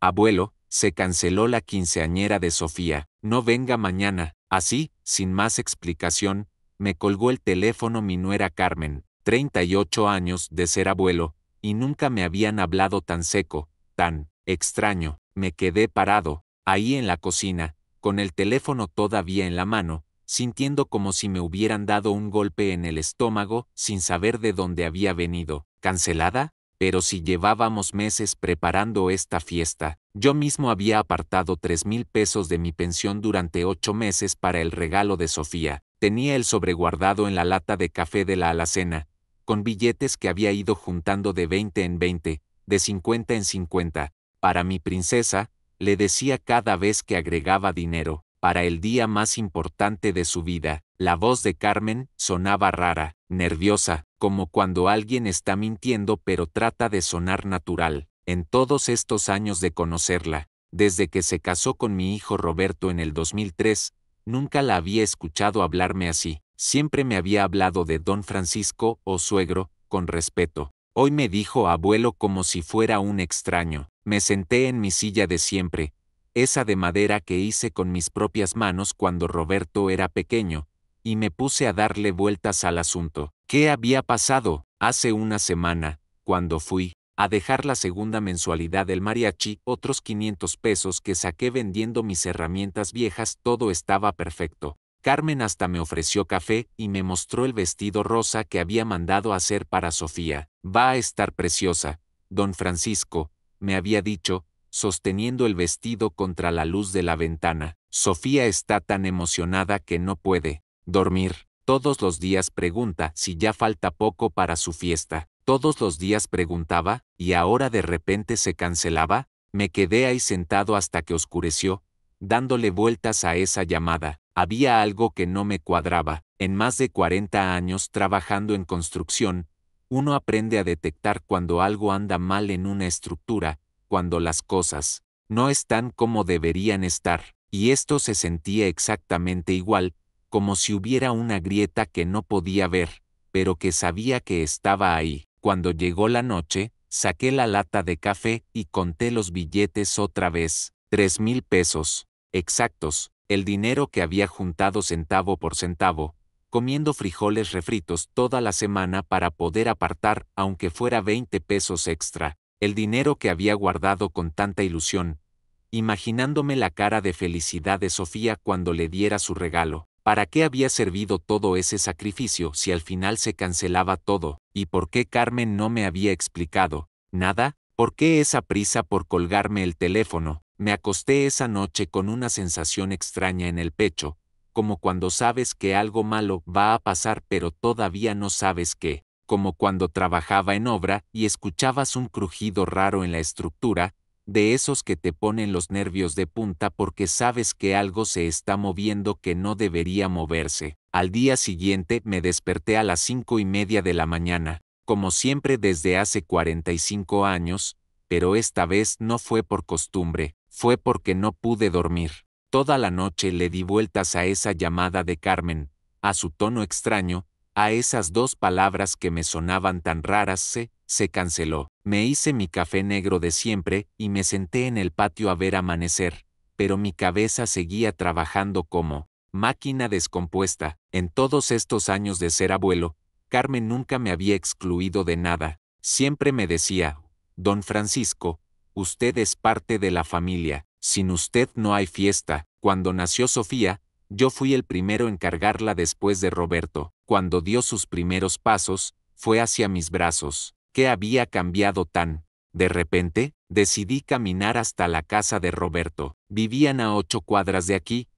Abuelo, se canceló la quinceañera de Sofía, no venga mañana. Así, sin más explicación, me colgó el teléfono mi nuera Carmen, 38 años de ser abuelo, y nunca me habían hablado tan seco, tan extraño. Me quedé parado, ahí en la cocina, con el teléfono todavía en la mano, sintiendo como si me hubieran dado un golpe en el estómago, sin saber de dónde había venido. ¿Cancelada? Pero si llevábamos meses preparando esta fiesta, yo mismo había apartado 3,000 pesos de mi pensión durante 8 meses para el regalo de Sofía. Tenía el sobre guardado en la lata de café de la alacena, con billetes que había ido juntando de 20 en 20, de 50 en 50. Para mi princesa, le decía cada vez que agregaba dinero, para el día más importante de su vida. La voz de Carmen sonaba rara, nerviosa, como cuando alguien está mintiendo pero trata de sonar natural. En todos estos años de conocerla, desde que se casó con mi hijo Roberto en el 2003, nunca la había escuchado hablarme así. Siempre me había hablado de don Francisco o suegro, con respeto. Hoy me dijo abuelo como si fuera un extraño. Me senté en mi silla de siempre, esa de madera que hice con mis propias manos cuando Roberto era pequeño, y me puse a darle vueltas al asunto. ¿Qué había pasado? Hace una semana, cuando fui a dejar la segunda mensualidad del mariachi, otros 500 pesos que saqué vendiendo mis herramientas viejas, todo estaba perfecto. Carmen hasta me ofreció café y me mostró el vestido rosa que había mandado hacer para Sofía. Va a estar preciosa, don Francisco, me había dicho, sosteniendo el vestido contra la luz de la ventana. Sofía está tan emocionada que no puede dormir. Todos los días pregunta si ya falta poco para su fiesta. Todos los días preguntaba, y ahora de repente se cancelaba. Me quedé ahí sentado hasta que oscureció, dándole vueltas a esa llamada. Había algo que no me cuadraba. En más de 40 años trabajando en construcción, uno aprende a detectar cuando algo anda mal en una estructura, cuando las cosas no están como deberían estar, y esto se sentía exactamente igual, como si hubiera una grieta que no podía ver, pero que sabía que estaba ahí. Cuando llegó la noche, saqué la lata de café y conté los billetes otra vez. 3,000 pesos, exactos, el dinero que había juntado centavo por centavo, comiendo frijoles refritos toda la semana para poder apartar aunque fuera 20 pesos extra, el dinero que había guardado con tanta ilusión, imaginándome la cara de felicidad de Sofía cuando le diera su regalo. ¿Para qué había servido todo ese sacrificio si al final se cancelaba todo? ¿Y por qué Carmen no me había explicado nada? ¿Por qué esa prisa por colgarme el teléfono? Me acosté esa noche con una sensación extraña en el pecho, como cuando sabes que algo malo va a pasar pero todavía no sabes qué, como cuando trabajaba en obra y escuchabas un crujido raro en la estructura, de esos que te ponen los nervios de punta porque sabes que algo se está moviendo que no debería moverse. Al día siguiente me desperté a las 5:30 de la mañana, como siempre desde hace 45 años, pero esta vez no fue por costumbre, fue porque no pude dormir. Toda la noche le di vueltas a esa llamada de Carmen, a su tono extraño, a esas dos palabras que me sonaban tan raras. Se canceló. Me hice mi café negro de siempre y me senté en el patio a ver amanecer, pero mi cabeza seguía trabajando como máquina descompuesta. En todos estos años de ser abuelo, Carmen nunca me había excluido de nada. Siempre me decía, don Francisco, usted es parte de la familia, sin usted no hay fiesta. Cuando nació Sofía, yo fui el primero en cargarla después de Roberto. Cuando dio sus primeros pasos, fue hacia mis brazos. ¿Qué había cambiado tan? De repente, decidí caminar hasta la casa de Roberto. Vivían a 8 cuadras de aquí,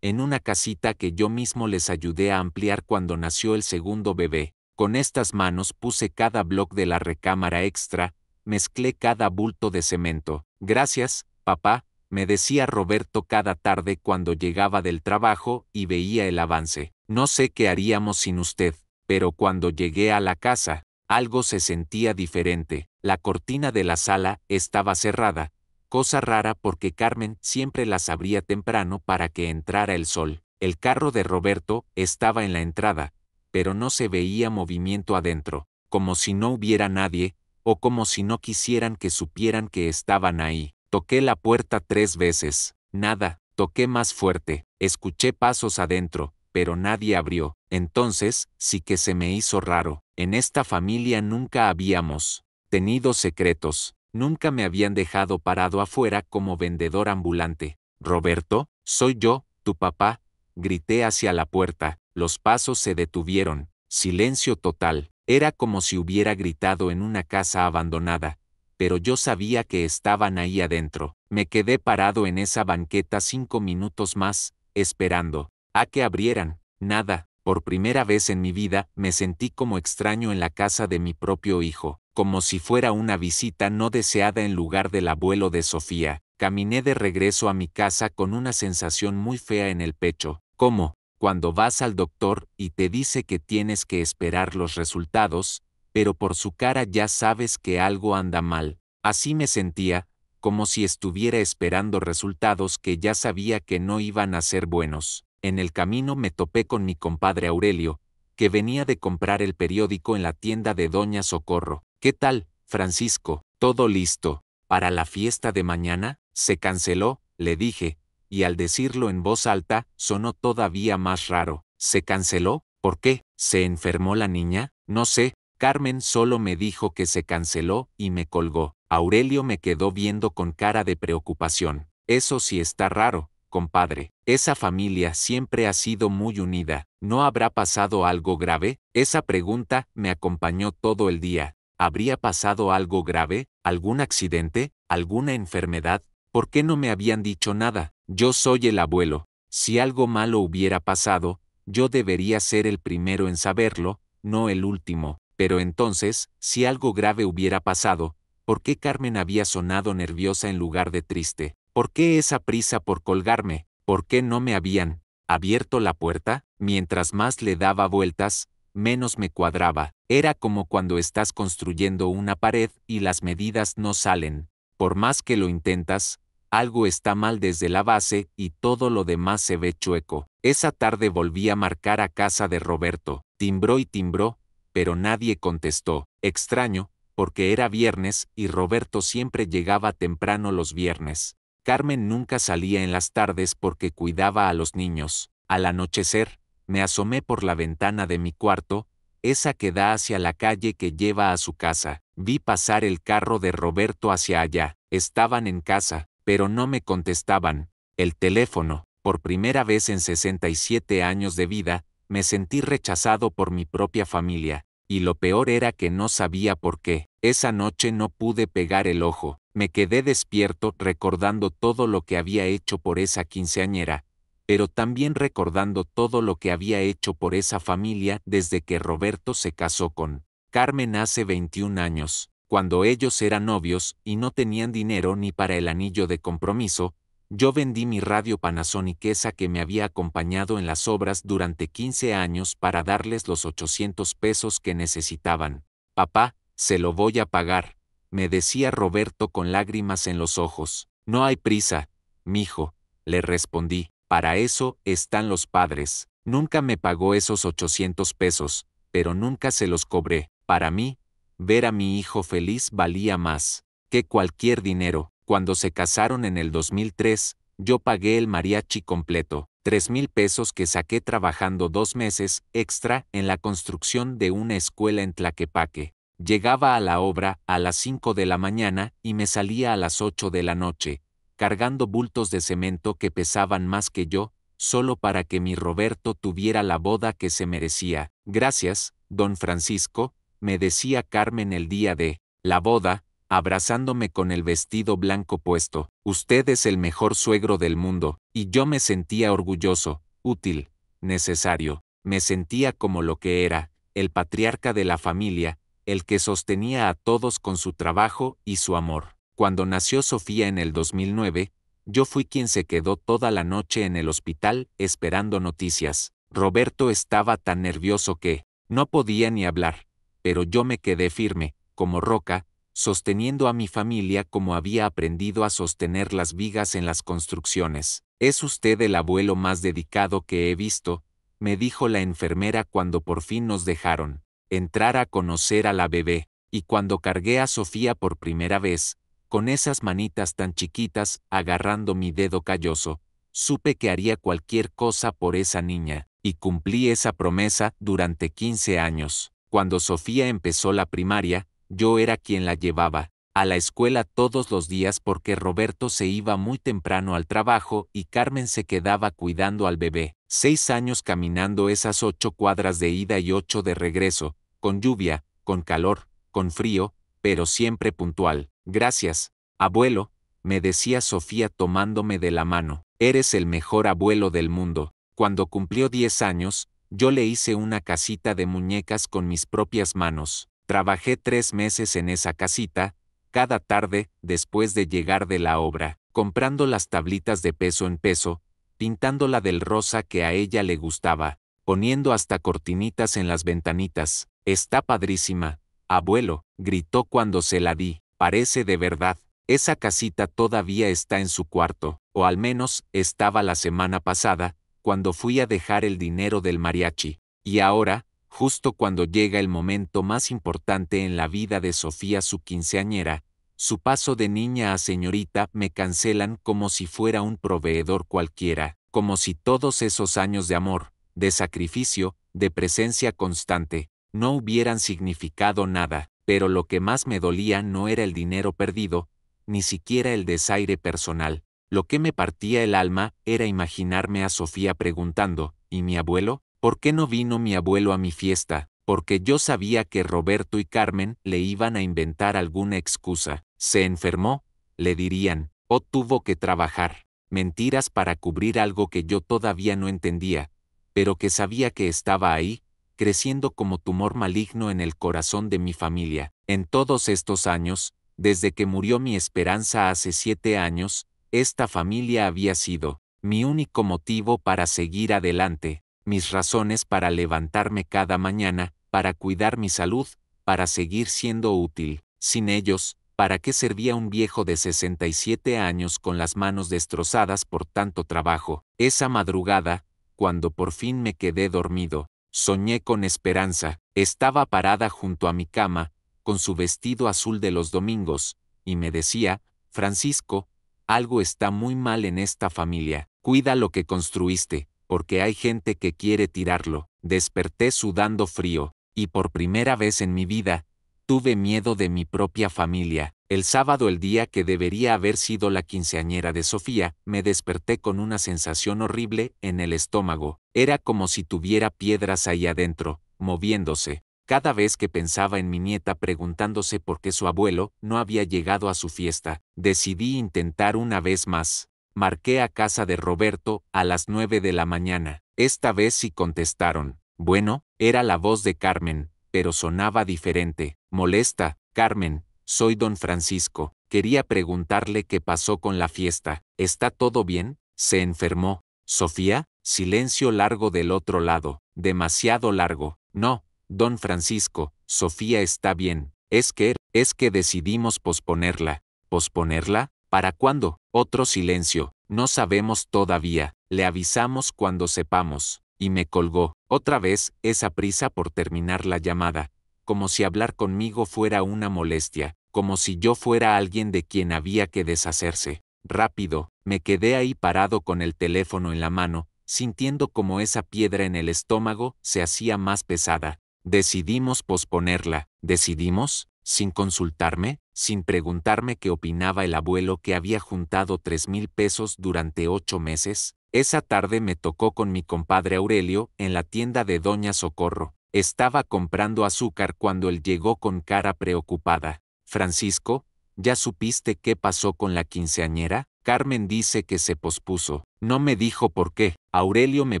en una casita que yo mismo les ayudé a ampliar cuando nació el segundo bebé. Con estas manos puse cada bloc de la recámara extra, mezclé cada bulto de cemento. Gracias, papá, me decía Roberto cada tarde cuando llegaba del trabajo y veía el avance. No sé qué haríamos sin usted, pero cuando llegué a la casa, algo se sentía diferente. La cortina de la sala estaba cerrada, cosa rara porque Carmen siempre las abría temprano para que entrara el sol. El carro de Roberto estaba en la entrada, pero no se veía movimiento adentro, como si no hubiera nadie, o como si no quisieran que supieran que estaban ahí. Toqué la puerta 3 veces. Nada. Toqué más fuerte. Escuché pasos adentro, pero nadie abrió. Entonces, sí que se me hizo raro. En esta familia nunca habíamos tenido secretos. Nunca me habían dejado parado afuera como vendedor ambulante. Roberto, soy yo, tu papá. Grité hacia la puerta. Los pasos se detuvieron. Silencio total. Era como si hubiera gritado en una casa abandonada. Pero yo sabía que estaban ahí adentro. Me quedé parado en esa banqueta 5 minutos más, esperando a que abrieran. Nada. Por primera vez en mi vida me sentí como extraño en la casa de mi propio hijo, como si fuera una visita no deseada en lugar del abuelo de Sofía. Caminé de regreso a mi casa con una sensación muy fea en el pecho, como cuando vas al doctor y te dice que tienes que esperar los resultados, pero por su cara ya sabes que algo anda mal. Así me sentía, como si estuviera esperando resultados que ya sabía que no iban a ser buenos. En el camino me topé con mi compadre Aurelio, que venía de comprar el periódico en la tienda de Doña Socorro. ¿Qué tal, Francisco? ¿Todo listo para la fiesta de mañana? Se canceló, le dije, y al decirlo en voz alta, sonó todavía más raro. ¿Se canceló? ¿Por qué? ¿Se enfermó la niña? No sé. Carmen solo me dijo que se canceló y me colgó. Aurelio me quedó viendo con cara de preocupación. Eso sí está raro, compadre. Esa familia siempre ha sido muy unida. ¿No habrá pasado algo grave? Esa pregunta me acompañó todo el día. ¿Habría pasado algo grave? ¿Algún accidente? ¿Alguna enfermedad? ¿Por qué no me habían dicho nada? Yo soy el abuelo. Si algo malo hubiera pasado, yo debería ser el primero en saberlo, no el último. Pero entonces, si algo grave hubiera pasado, ¿por qué Carmen había sonado nerviosa en lugar de triste? ¿Por qué esa prisa por colgarme? ¿Por qué no me habían abierto la puerta? Mientras más le daba vueltas, menos me cuadraba. Era como cuando estás construyendo una pared y las medidas no salen. Por más que lo intentas, algo está mal desde la base y todo lo demás se ve chueco. Esa tarde volví a marcar a casa de Roberto. Timbró y timbró, pero nadie contestó. Extraño, porque era viernes y Roberto siempre llegaba temprano los viernes. Carmen nunca salía en las tardes porque cuidaba a los niños. Al anochecer, me asomé por la ventana de mi cuarto, esa que da hacia la calle que lleva a su casa. Vi pasar el carro de Roberto hacia allá. Estaban en casa, pero no me contestaban. El teléfono, por primera vez en 67 años de vida, me sentí rechazado por mi propia familia, y lo peor era que no sabía por qué. Esa noche no pude pegar el ojo. Me quedé despierto recordando todo lo que había hecho por esa quinceañera, pero también recordando todo lo que había hecho por esa familia desde que Roberto se casó con Carmen hace 21 años. Cuando ellos eran novios y no tenían dinero ni para el anillo de compromiso, yo vendí mi radio Panasonic esa que me había acompañado en las obras durante 15 años para darles los 800 pesos que necesitaban. Papá, se lo voy a pagar, me decía Roberto con lágrimas en los ojos. No hay prisa, mijo, le respondí. Para eso están los padres. Nunca me pagó esos 800 pesos, pero nunca se los cobré. Para mí, ver a mi hijo feliz valía más que cualquier dinero. Cuando se casaron en el 2003, yo pagué el mariachi completo, 3,000 pesos que saqué trabajando 2 meses extra en la construcción de una escuela en Tlaquepaque. Llegaba a la obra a las 5 de la mañana y me salía a las 8 de la noche, cargando bultos de cemento que pesaban más que yo, solo para que mi Roberto tuviera la boda que se merecía. Gracias, don Francisco, me decía Carmen el día de la boda, abrazándome con el vestido blanco puesto. Usted es el mejor suegro del mundo, y yo me sentía orgulloso, útil, necesario. Me sentía como lo que era, el patriarca de la familia, el que sostenía a todos con su trabajo y su amor. Cuando nació Sofía en el 2009, yo fui quien se quedó toda la noche en el hospital esperando noticias. Roberto estaba tan nervioso que no podía ni hablar, pero yo me quedé firme, como roca, sosteniendo a mi familia como había aprendido a sostener las vigas en las construcciones. Es usted el abuelo más dedicado que he visto, me dijo la enfermera cuando por fin nos dejaron entrar a conocer a la bebé, y cuando cargué a Sofía por primera vez, con esas manitas tan chiquitas agarrando mi dedo calloso. Supe que haría cualquier cosa por esa niña, y cumplí esa promesa durante 15 años. Cuando Sofía empezó la primaria, yo era quien la llevaba a la escuela todos los días porque Roberto se iba muy temprano al trabajo y Carmen se quedaba cuidando al bebé. 6 años caminando esas 8 cuadras de ida y 8 de regreso, con lluvia, con calor, con frío, pero siempre puntual. Gracias, abuelo, me decía Sofía tomándome de la mano. Eres el mejor abuelo del mundo. Cuando cumplió 10 años, yo le hice una casita de muñecas con mis propias manos. Trabajé 3 meses en esa casita, cada tarde, después de llegar de la obra, comprando las tablitas de peso en peso, pintándola del rosa que a ella le gustaba, poniendo hasta cortinitas en las ventanitas. Está padrísima, abuelo, gritó cuando se la di. Parece de verdad. Esa casita todavía está en su cuarto, o al menos estaba la semana pasada, cuando fui a dejar el dinero del mariachi. Y ahora, justo cuando llega el momento más importante en la vida de Sofía, su quinceañera, su paso de niña a señorita, me cancelan como si fuera un proveedor cualquiera, como si todos esos años de amor, de sacrificio, de presencia constante, no hubieran significado nada. Pero lo que más me dolía no era el dinero perdido, ni siquiera el desaire personal. Lo que me partía el alma era imaginarme a Sofía preguntando, ¿y mi abuelo? ¿Por qué no vino mi abuelo a mi fiesta? Porque yo sabía que Roberto y Carmen le iban a inventar alguna excusa. Se enfermó, le dirían, o tuvo que trabajar. Mentiras para cubrir algo que yo todavía no entendía, pero que sabía que estaba ahí, creciendo como tumor maligno en el corazón de mi familia. En todos estos años, desde que murió mi esperanza hace 7 años, esta familia había sido mi único motivo para seguir adelante, mis razones para levantarme cada mañana, para cuidar mi salud, para seguir siendo útil. Sin ellos, ¿para qué servía un viejo de 67 años con las manos destrozadas por tanto trabajo? Esa madrugada, cuando por fin me quedé dormido, soñé con Esperanza. Estaba parada junto a mi cama, con su vestido azul de los domingos, y me decía, Francisco, algo está muy mal en esta familia. Cuida lo que construiste, porque hay gente que quiere tirarlo. Desperté sudando frío, y por primera vez en mi vida, tuve miedo de mi propia familia. El sábado, el día que debería haber sido la quinceañera de Sofía, me desperté con una sensación horrible en el estómago. Era como si tuviera piedras ahí adentro, moviéndose. Cada vez que pensaba en mi nieta preguntándose por qué su abuelo no había llegado a su fiesta, decidí intentar una vez más. Marqué a casa de Roberto a las 9 de la mañana. Esta vez sí contestaron. Bueno, era la voz de Carmen, pero sonaba diferente. Molesta, Carmen. Soy don Francisco. Quería preguntarle qué pasó con la fiesta. ¿Está todo bien? ¿Se enfermó? ¿Sofía? Silencio largo del otro lado. Demasiado largo. No, don Francisco, Sofía está bien. Es que decidimos posponerla. ¿Posponerla? ¿Para cuándo? Otro silencio. No sabemos todavía. Le avisamos cuando sepamos. Y me colgó. Otra vez, esa prisa por terminar la llamada. Como si hablar conmigo fuera una molestia, como si yo fuera alguien de quien había que deshacerse. Rápido, me quedé ahí parado con el teléfono en la mano, sintiendo como esa piedra en el estómago se hacía más pesada. Decidimos posponerla. ¿Decidimos? ¿Sin consultarme? ¿Sin preguntarme qué opinaba el abuelo que había juntado 3,000 pesos durante 8 meses? Esa tarde me tocó con mi compadre Aurelio en la tienda de Doña Socorro. Estaba comprando azúcar cuando él llegó con cara preocupada. Francisco, ¿ya supiste qué pasó con la quinceañera? Carmen dice que se pospuso. No me dijo por qué. Aurelio me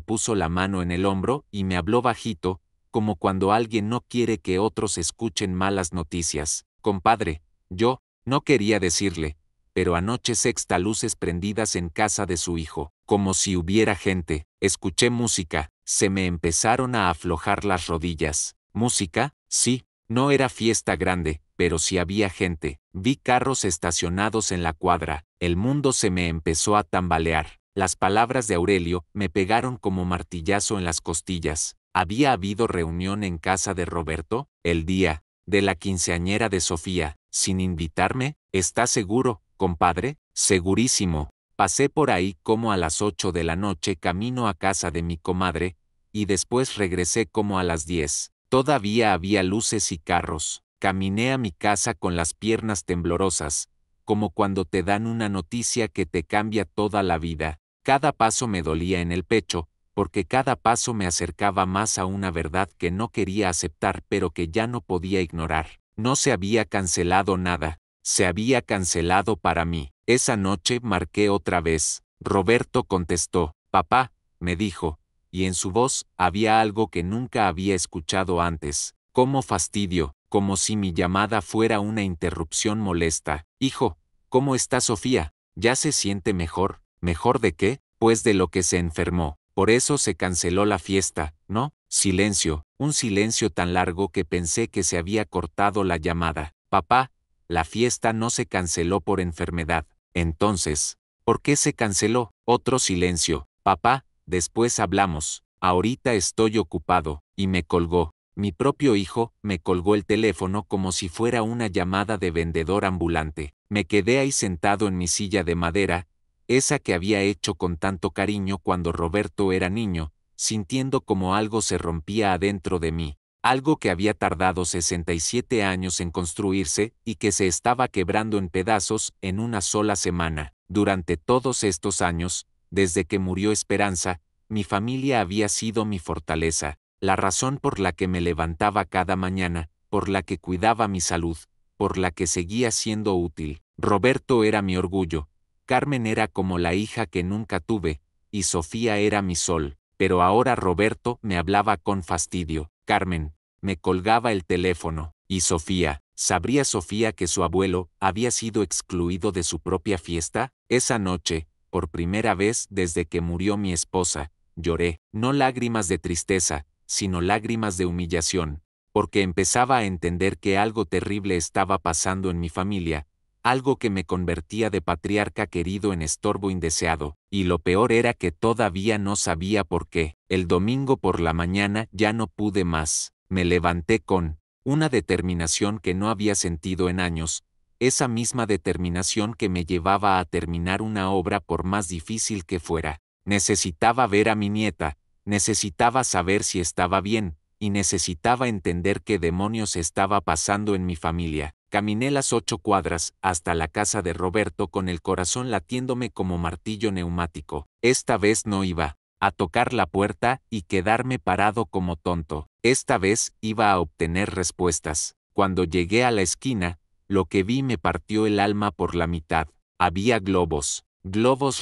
puso la mano en el hombro y me habló bajito, como cuando alguien no quiere que otros escuchen malas noticias. Compadre, yo no quería decirle, pero anoche sexta luces prendidas en casa de su hijo, como si hubiera gente. Escuché música. Se me empezaron a aflojar las rodillas. ¿Música? Sí, no era fiesta grande, pero sí había gente. Vi carros estacionados en la cuadra. El mundo se me empezó a tambalear. Las palabras de Aurelio me pegaron como martillazo en las costillas. ¿Había habido reunión en casa de Roberto? El día de la quinceañera de Sofía. ¿Sin invitarme? ¿Estás seguro, compadre? Segurísimo. Pasé por ahí como a las 8 de la noche camino a casa de mi comadre, y después regresé como a las 10. Todavía había luces y carros. Caminé a mi casa con las piernas temblorosas, como cuando te dan una noticia que te cambia toda la vida. Cada paso me dolía en el pecho, porque cada paso me acercaba más a una verdad que no quería aceptar pero que ya no podía ignorar. No se había cancelado nada, se había cancelado para mí. Esa noche marqué otra vez. Roberto contestó. Papá, me dijo, y en su voz había algo que nunca había escuchado antes. Cómo fastidio, como si mi llamada fuera una interrupción molesta. Hijo, ¿cómo está Sofía? ¿Ya se siente mejor? ¿Mejor de qué? Pues de lo que se enfermó. Por eso se canceló la fiesta, ¿no? Silencio, un silencio tan largo que pensé que se había cortado la llamada. Papá, la fiesta no se canceló por enfermedad. Entonces, ¿por qué se canceló? Otro silencio. Papá, después hablamos. Ahorita estoy ocupado. Y me colgó. Mi propio hijo me colgó el teléfono como si fuera una llamada de vendedor ambulante. Me quedé ahí sentado en mi silla de madera, esa que había hecho con tanto cariño cuando Roberto era niño, sintiendo como algo se rompía adentro de mí, algo que había tardado 67 años en construirse y que se estaba quebrando en pedazos en una sola semana. Durante todos estos años, desde que murió Esperanza, mi familia había sido mi fortaleza, la razón por la que me levantaba cada mañana, por la que cuidaba mi salud, por la que seguía siendo útil. Roberto era mi orgullo, Carmen era como la hija que nunca tuve, y Sofía era mi sol, pero ahora Roberto me hablaba con fastidio. Carmen, me colgaba el teléfono, y Sofía, ¿sabría Sofía que su abuelo había sido excluido de su propia fiesta? Esa noche, por primera vez desde que murió mi esposa, lloré, no lágrimas de tristeza, sino lágrimas de humillación, porque empezaba a entender que algo terrible estaba pasando en mi familia, algo que me convertía de patriarca querido en estorbo indeseado, y lo peor era que todavía no sabía por qué. El domingo por la mañana ya no pude más. Me levanté con una determinación que no había sentido en años, esa misma determinación que me llevaba a terminar una obra por más difícil que fuera. Necesitaba ver a mi nieta, necesitaba saber si estaba bien, y necesitaba entender qué demonios estaba pasando en mi familia. Caminé las 8 cuadras hasta la casa de Roberto con el corazón latiéndome como martillo neumático. Esta vez no iba a tocar la puerta y quedarme parado como tonto. Esta vez iba a obtener respuestas. Cuando llegué a la esquina, lo que vi me partió el alma por la mitad. Había globos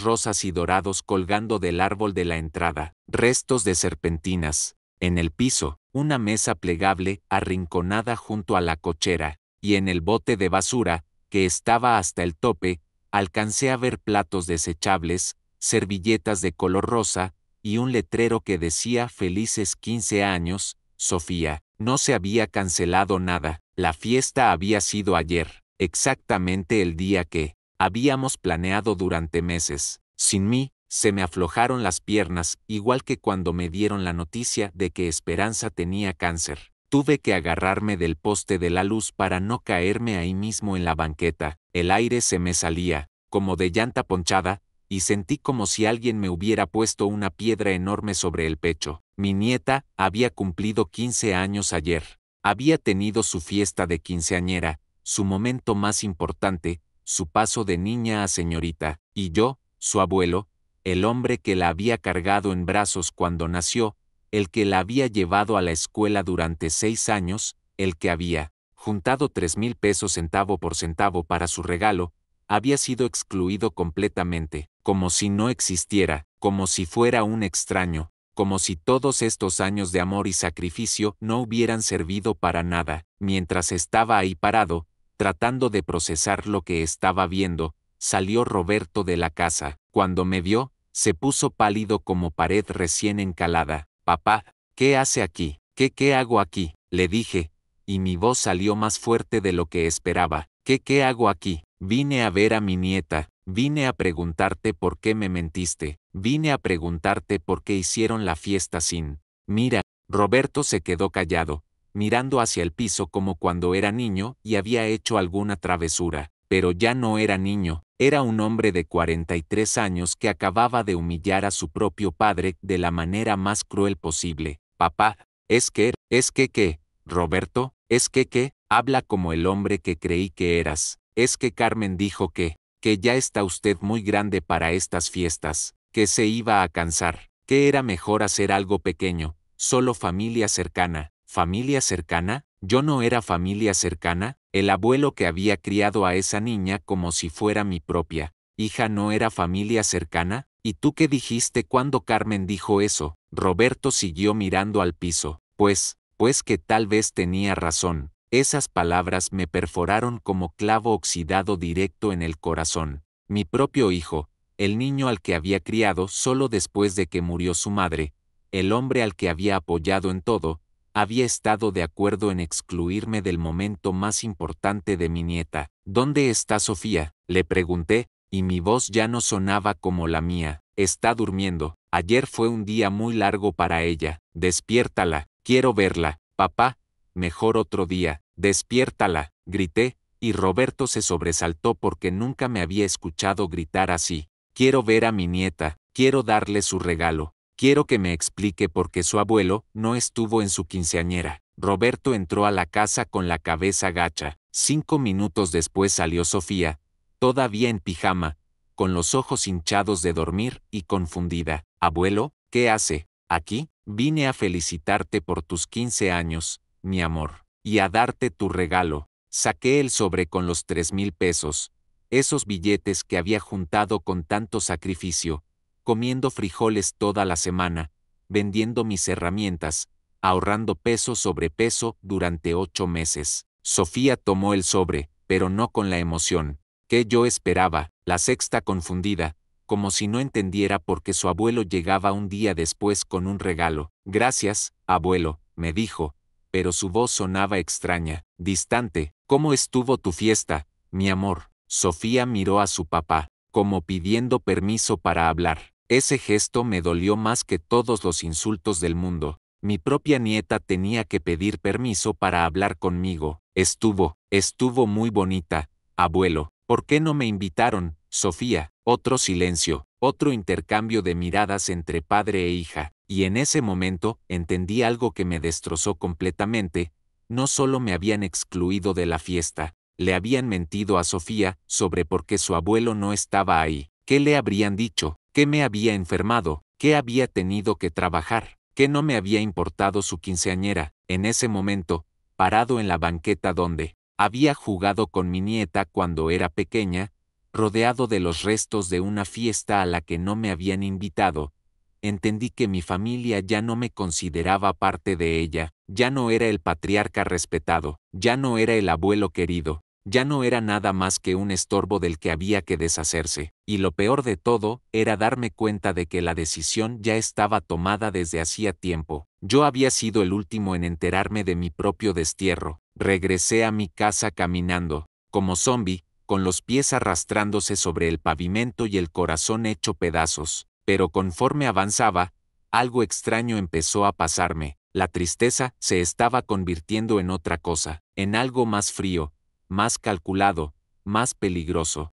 rosas y dorados colgando del árbol de la entrada, restos de serpentinas. En el piso, una mesa plegable arrinconada junto a la cochera, y en el bote de basura, que estaba hasta el tope, alcancé a ver platos desechables, servilletas de color rosa, y un letrero que decía Felices 15 años, Sofía. No se había cancelado nada, la fiesta había sido ayer, exactamente el día que habíamos planeado durante meses. Sin mí, se me aflojaron las piernas, igual que cuando me dieron la noticia de que Esperanza tenía cáncer. Tuve que agarrarme del poste de la luz para no caerme ahí mismo en la banqueta. El aire se me salía, como de llanta ponchada, y sentí como si alguien me hubiera puesto una piedra enorme sobre el pecho. Mi nieta había cumplido 15 años ayer. Había tenido su fiesta de quinceañera, su momento más importante, su paso de niña a señorita, y yo, su abuelo, el hombre que la había cargado en brazos cuando nació, el que la había llevado a la escuela durante 6 años, el que había juntado 3,000 pesos centavo por centavo para su regalo, había sido excluido completamente, como si no existiera, como si fuera un extraño, como si todos estos años de amor y sacrificio no hubieran servido para nada. Mientras estaba ahí parado, tratando de procesar lo que estaba viendo, salió Roberto de la casa. Cuando me vio, se puso pálido como pared recién encalada. Papá, ¿qué hace aquí? ¿Qué hago aquí? Le dije, y mi voz salió más fuerte de lo que esperaba. ¿Qué hago aquí? Vine a ver a mi nieta, vine a preguntarte por qué me mentiste, vine a preguntarte por qué hicieron la fiesta sin. Mira, Roberto se quedó callado, mirando hacia el piso como cuando era niño y había hecho alguna travesura. Pero ya no era niño, era un hombre de 43 años que acababa de humillar a su propio padre de la manera más cruel posible. Papá, ¿qué? Roberto, habla como el hombre que creí que eras. Es que Carmen dijo que ya está usted muy grande para estas fiestas, que se iba a cansar, que era mejor hacer algo pequeño, solo familia cercana. ¿Familia cercana? ¿Yo no era familia cercana? El abuelo que había criado a esa niña como si fuera mi propia hija no era familia cercana. ¿Y tú qué dijiste cuando Carmen dijo eso? Roberto siguió mirando al piso. Pues que tal vez tenía razón. Esas palabras me perforaron como clavo oxidado directo en el corazón. Mi propio hijo, el niño al que había criado solo después de que murió su madre, el hombre al que había apoyado en todo, había estado de acuerdo en excluirme del momento más importante de mi nieta. ¿Dónde está Sofía?, le pregunté, y mi voz ya no sonaba como la mía. Está durmiendo. Ayer fue un día muy largo para ella. Despiértala. Quiero verla. Papá, mejor otro día. Despiértala, grité, y Roberto se sobresaltó porque nunca me había escuchado gritar así. Quiero ver a mi nieta, quiero darle su regalo. Quiero que me explique por qué su abuelo no estuvo en su quinceañera. Roberto entró a la casa con la cabeza gacha. 5 minutos después salió Sofía, todavía en pijama, con los ojos hinchados de dormir y confundida. Abuelo, ¿qué hace aquí? Vine a felicitarte por tus 15 años, mi amor, y a darte tu regalo. Saqué el sobre con los 3,000 pesos, esos billetes que había juntado con tanto sacrificio, comiendo frijoles toda la semana, vendiendo mis herramientas, ahorrando peso sobre peso durante 8 meses. Sofía tomó el sobre, pero no con la emoción que yo esperaba. La sexta confundida, como si no entendiera por qué su abuelo llegaba un día después con un regalo. Gracias, abuelo, me dijo, pero su voz sonaba extraña, distante. ¿Cómo estuvo tu fiesta, mi amor? Sofía miró a su papá, como pidiendo permiso para hablar. Ese gesto me dolió más que todos los insultos del mundo. Mi propia nieta tenía que pedir permiso para hablar conmigo. Estuvo muy bonita, abuelo. ¿Por qué no me invitaron, Sofía? Otro silencio, otro intercambio de miradas entre padre e hija, y en ese momento entendí algo que me destrozó completamente. No solo me habían excluido de la fiesta, le habían mentido a Sofía sobre por qué su abuelo no estaba ahí. ¿Qué le habrían dicho? ¿Qué me había enfermado? ¿Qué había tenido que trabajar? ¿Qué no me había importado su quinceañera? En ese momento, parado en la banqueta donde había jugado con mi nieta cuando era pequeña, rodeado de los restos de una fiesta a la que no me habían invitado, entendí que mi familia ya no me consideraba parte de ella, ya no era el patriarca respetado, ya no era el abuelo querido, ya no era nada más que un estorbo del que había que deshacerse, y lo peor de todo era darme cuenta de que la decisión ya estaba tomada desde hacía tiempo. Yo había sido el último en enterarme de mi propio destierro. Regresé a mi casa caminando, como zombi, con los pies arrastrándose sobre el pavimento y el corazón hecho pedazos. Pero conforme avanzaba, algo extraño empezó a pasarme. La tristeza se estaba convirtiendo en otra cosa, en algo más frío, más calculado, más peligroso.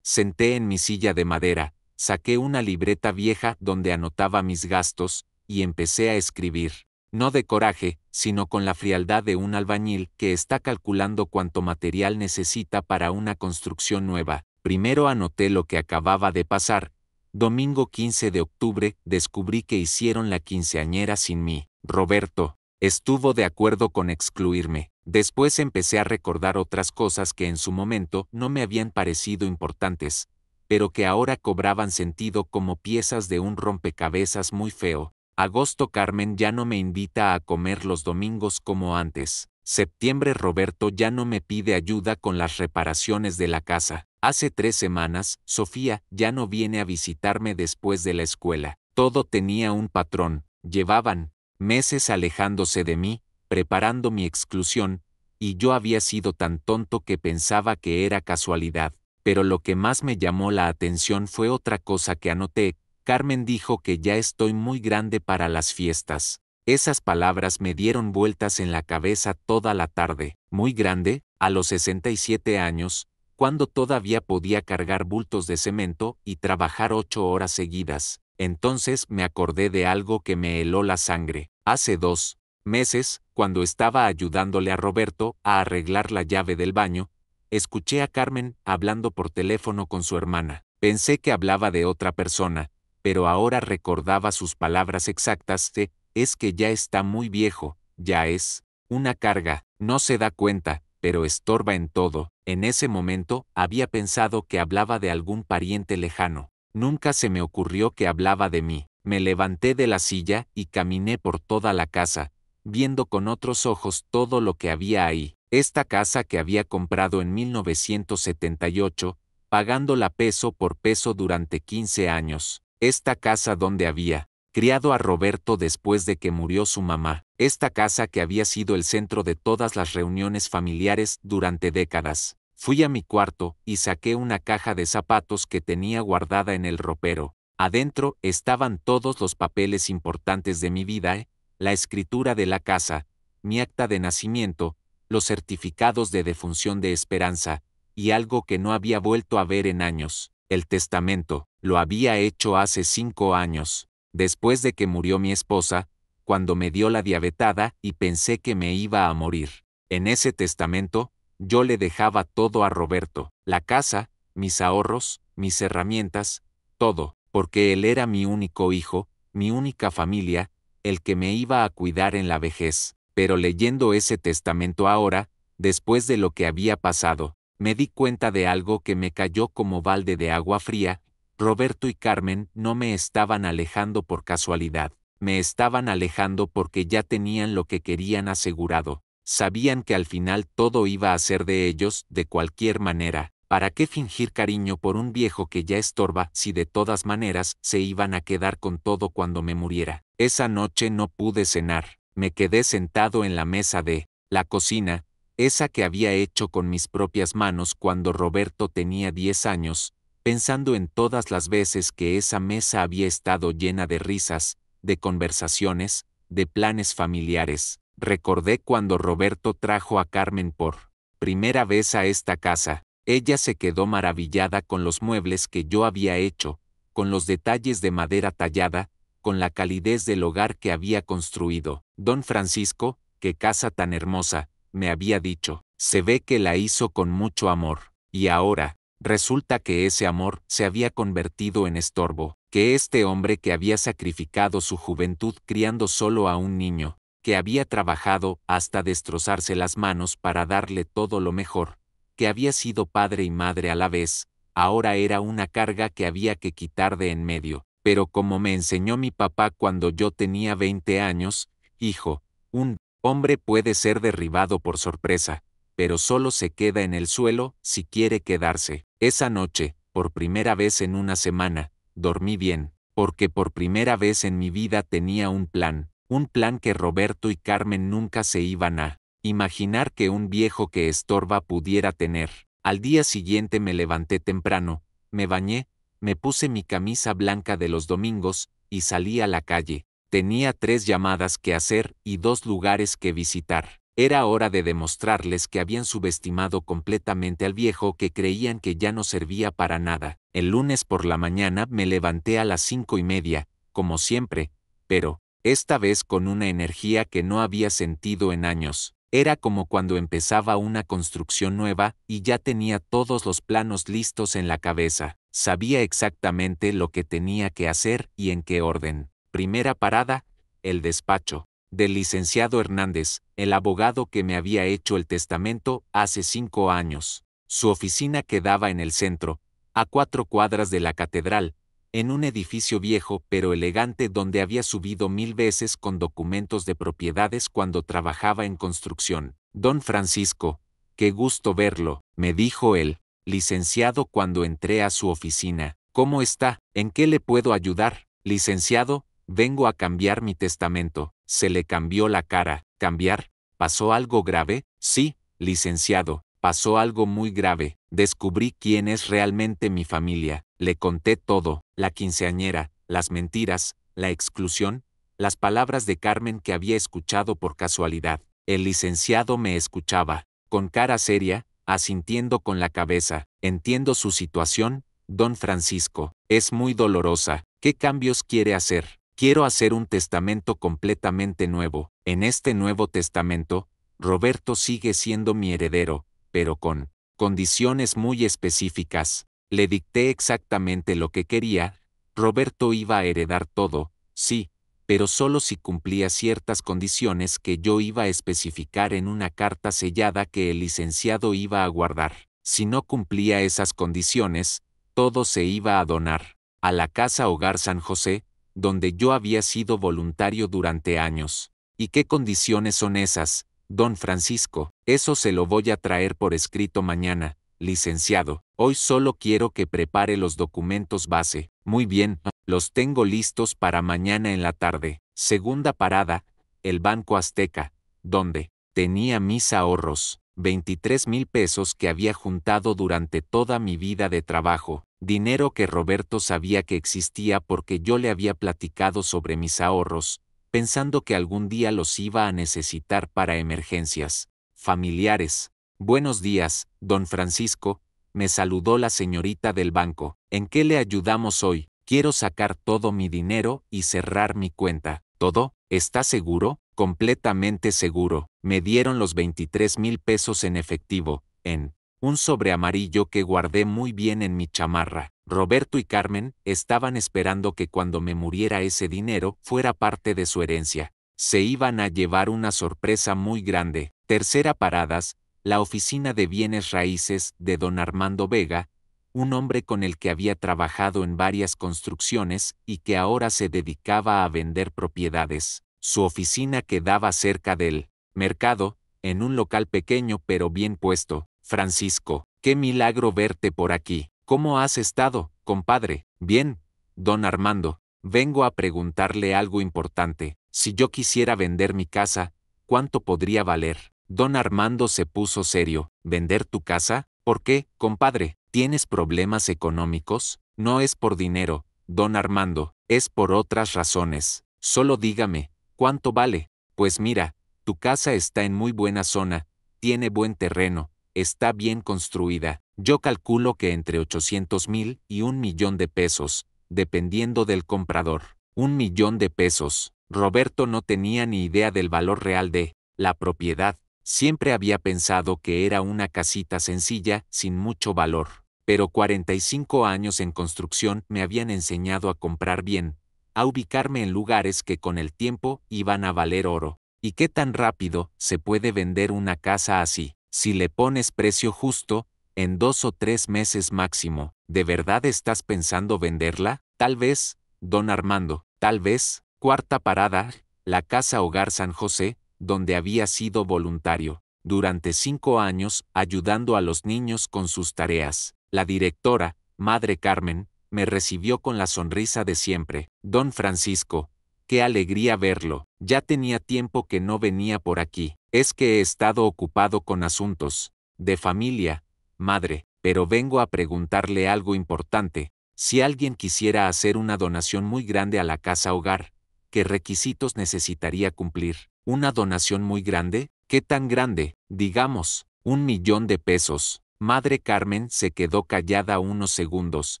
Senté en mi silla de madera, saqué una libreta vieja donde anotaba mis gastos, y empecé a escribir. No de coraje, sino con la frialdad de un albañil que está calculando cuánto material necesita para una construcción nueva. Primero anoté lo que acababa de pasar. Domingo 15 de octubre, descubrí que hicieron la quinceañera sin mí. Roberto estuvo de acuerdo con excluirme. Después empecé a recordar otras cosas que en su momento no me habían parecido importantes, pero que ahora cobraban sentido como piezas de un rompecabezas muy feo. Agosto, Carmen ya no me invita a comer los domingos como antes. Septiembre, Roberto ya no me pide ayuda con las reparaciones de la casa. Hace 3 semanas, Sofía ya no viene a visitarme después de la escuela. Todo tenía un patrón. Llevaban meses alejándose de mí, preparando mi exclusión, y yo había sido tan tonto que pensaba que era casualidad. Pero lo que más me llamó la atención fue otra cosa que anoté. Carmen dijo que ya estoy muy grande para las fiestas. Esas palabras me dieron vueltas en la cabeza toda la tarde. Muy grande, a los 67 años, cuando todavía podía cargar bultos de cemento y trabajar 8 horas seguidas. Entonces me acordé de algo que me heló la sangre. Hace 2 meses, cuando estaba ayudándole a Roberto a arreglar la llave del baño, escuché a Carmen hablando por teléfono con su hermana. Pensé que hablaba de otra persona, pero ahora recordaba sus palabras exactas de: es que ya está muy viejo, ya es una carga, no se da cuenta, pero estorba en todo. En ese momento, había pensado que hablaba de algún pariente lejano. Nunca se me ocurrió que hablaba de mí. Me levanté de la silla y caminé por toda la casa, viendo con otros ojos todo lo que había ahí. Esta casa que había comprado en 1978, pagándola peso por peso durante 15 años. Esta casa donde había criado a Roberto después de que murió su mamá. Esta casa que había sido el centro de todas las reuniones familiares durante décadas. Fui a mi cuarto y saqué una caja de zapatos que tenía guardada en el ropero. Adentro estaban todos los papeles importantes de mi vida, la escritura de la casa, mi acta de nacimiento, los certificados de defunción de Esperanza, y algo que no había vuelto a ver en años, el testamento. Lo había hecho hace 5 años. Después de que murió mi esposa, cuando me dio la diabetada y pensé que me iba a morir. En ese testamento, yo le dejaba todo a Roberto, la casa, mis ahorros, mis herramientas, todo, porque él era mi único hijo, mi única familia, el que me iba a cuidar en la vejez. Pero leyendo ese testamento ahora, después de lo que había pasado, me di cuenta de algo que me cayó como balde de agua fría. Roberto y Carmen no me estaban alejando por casualidad, me estaban alejando porque ya tenían lo que querían asegurado. Sabían que al final todo iba a ser de ellos, de cualquier manera. ¿Para qué fingir cariño por un viejo que ya estorba si de todas maneras se iban a quedar con todo cuando me muriera? Esa noche no pude cenar, me quedé sentado en la mesa de la cocina, esa que había hecho con mis propias manos cuando Roberto tenía 10 años, pensando en todas las veces que esa mesa había estado llena de risas, de conversaciones, de planes familiares. Recordé cuando Roberto trajo a Carmen por primera vez a esta casa. Ella se quedó maravillada con los muebles que yo había hecho, con los detalles de madera tallada, con la calidez del hogar que había construido. Don Francisco, qué casa tan hermosa, me había dicho. Se ve que la hizo con mucho amor. Y ahora, resulta que ese amor se había convertido en estorbo, que este hombre que había sacrificado su juventud criando solo a un niño, que había trabajado hasta destrozarse las manos para darle todo lo mejor, que había sido padre y madre a la vez, ahora era una carga que había que quitar de en medio. Pero como me enseñó mi papá cuando yo tenía 20 años, hijo, un hombre puede ser derribado por sorpresa, pero solo se queda en el suelo si quiere quedarse. Esa noche, por primera vez en una semana, dormí bien, porque por primera vez en mi vida tenía un plan que Roberto y Carmen nunca se iban a imaginar que un viejo que estorba pudiera tener. Al día siguiente me levanté temprano, me bañé, me puse mi camisa blanca de los domingos, y salí a la calle. Tenía 3 llamadas que hacer y 2 lugares que visitar. Era hora de demostrarles que habían subestimado completamente al viejo que creían que ya no servía para nada. El lunes por la mañana me levanté a las 5:30, como siempre, pero, esta vez con una energía que no había sentido en años. Era como cuando empezaba una construcción nueva y ya tenía todos los planos listos en la cabeza. Sabía exactamente lo que tenía que hacer y en qué orden. Primera parada, el despacho del licenciado Hernández, el abogado que me había hecho el testamento hace 5 años. Su oficina quedaba en el centro, a 4 cuadras de la catedral, en un edificio viejo pero elegante donde había subido 1000 veces con documentos de propiedades cuando trabajaba en construcción. Don Francisco, qué gusto verlo, me dijo el licenciado cuando entré a su oficina. ¿Cómo está? ¿En qué le puedo ayudar? Licenciado, vengo a cambiar mi testamento. Se le cambió la cara. ¿Cambiar? ¿Pasó algo grave? Sí, licenciado, pasó algo muy grave. Descubrí quién es realmente mi familia. Le conté todo, la quinceañera, las mentiras, la exclusión, las palabras de Carmen que había escuchado por casualidad. El licenciado me escuchaba, con cara seria, asintiendo con la cabeza. Entiendo su situación, don Francisco. Es muy dolorosa. ¿Qué cambios quiere hacer? Quiero hacer un testamento completamente nuevo. En este nuevo testamento, Roberto sigue siendo mi heredero, pero con condiciones muy específicas. Le dicté exactamente lo que quería. Roberto iba a heredar todo, sí, pero solo si cumplía ciertas condiciones que yo iba a especificar en una carta sellada que el licenciado iba a guardar. Si no cumplía esas condiciones, todo se iba a donar a la Casa Hogar San José, donde yo había sido voluntario durante años. ¿Y qué condiciones son esas, don Francisco? Eso se lo voy a traer por escrito mañana, licenciado. Hoy solo quiero que prepare los documentos base. Muy bien, los tengo listos para mañana en la tarde. Segunda parada, el Banco Azteca, donde tenía mis ahorros, 23,000 pesos que había juntado durante toda mi vida de trabajo, dinero que Roberto sabía que existía porque yo le había platicado sobre mis ahorros, pensando que algún día los iba a necesitar para emergencias familiares. Buenos días, don Francisco, me saludó la señorita del banco. ¿En qué le ayudamos hoy? Quiero sacar todo mi dinero y cerrar mi cuenta. ¿Todo? ¿Está seguro? Completamente seguro. Me dieron los 23,000 pesos en efectivo, en un sobre amarillo que guardé muy bien en mi chamarra. Roberto y Carmen estaban esperando que cuando me muriera ese dinero fuera parte de su herencia. Se iban a llevar una sorpresa muy grande. Tercera paradas, la oficina de bienes raíces de don Armando Vega, un hombre con el que había trabajado en varias construcciones y que ahora se dedicaba a vender propiedades. Su oficina quedaba cerca del mercado, en un local pequeño pero bien puesto. Francisco, qué milagro verte por aquí. ¿Cómo has estado, compadre? Bien, don Armando. Vengo a preguntarle algo importante. Si yo quisiera vender mi casa, ¿cuánto podría valer? Don Armando se puso serio. ¿Vender tu casa? ¿Por qué, compadre? ¿Tienes problemas económicos? No es por dinero, don Armando, es por otras razones. Solo dígame, ¿cuánto vale? Pues mira, tu casa está en muy buena zona, tiene buen terreno, está bien construida. Yo calculo que entre 800,000 y 1,000,000 de pesos, dependiendo del comprador. 1,000,000 de pesos. Roberto no tenía ni idea del valor real de la propiedad. Siempre había pensado que era una casita sencilla, sin mucho valor. Pero 45 años en construcción me habían enseñado a comprar bien, a ubicarme en lugares que con el tiempo iban a valer oro. ¿Y qué tan rápido se puede vender una casa así? Si le pones precio justo, en 2 o 3 meses máximo. ¿De verdad estás pensando venderla? Tal vez, don Armando, tal vez. Cuarta parada, la Casa Hogar San José, donde había sido voluntario, durante 5 años, ayudando a los niños con sus tareas. La directora, Madre Carmen, me recibió con la sonrisa de siempre. Don Francisco, qué alegría verlo. Ya tenía tiempo que no venía por aquí. Es que he estado ocupado con asuntos de familia, madre, pero vengo a preguntarle algo importante. Si alguien quisiera hacer una donación muy grande a la Casa Hogar, ¿qué requisitos necesitaría cumplir? ¿Una donación muy grande? ¿Qué tan grande? Digamos, 1,000,000 de pesos. Madre Carmen se quedó callada unos segundos,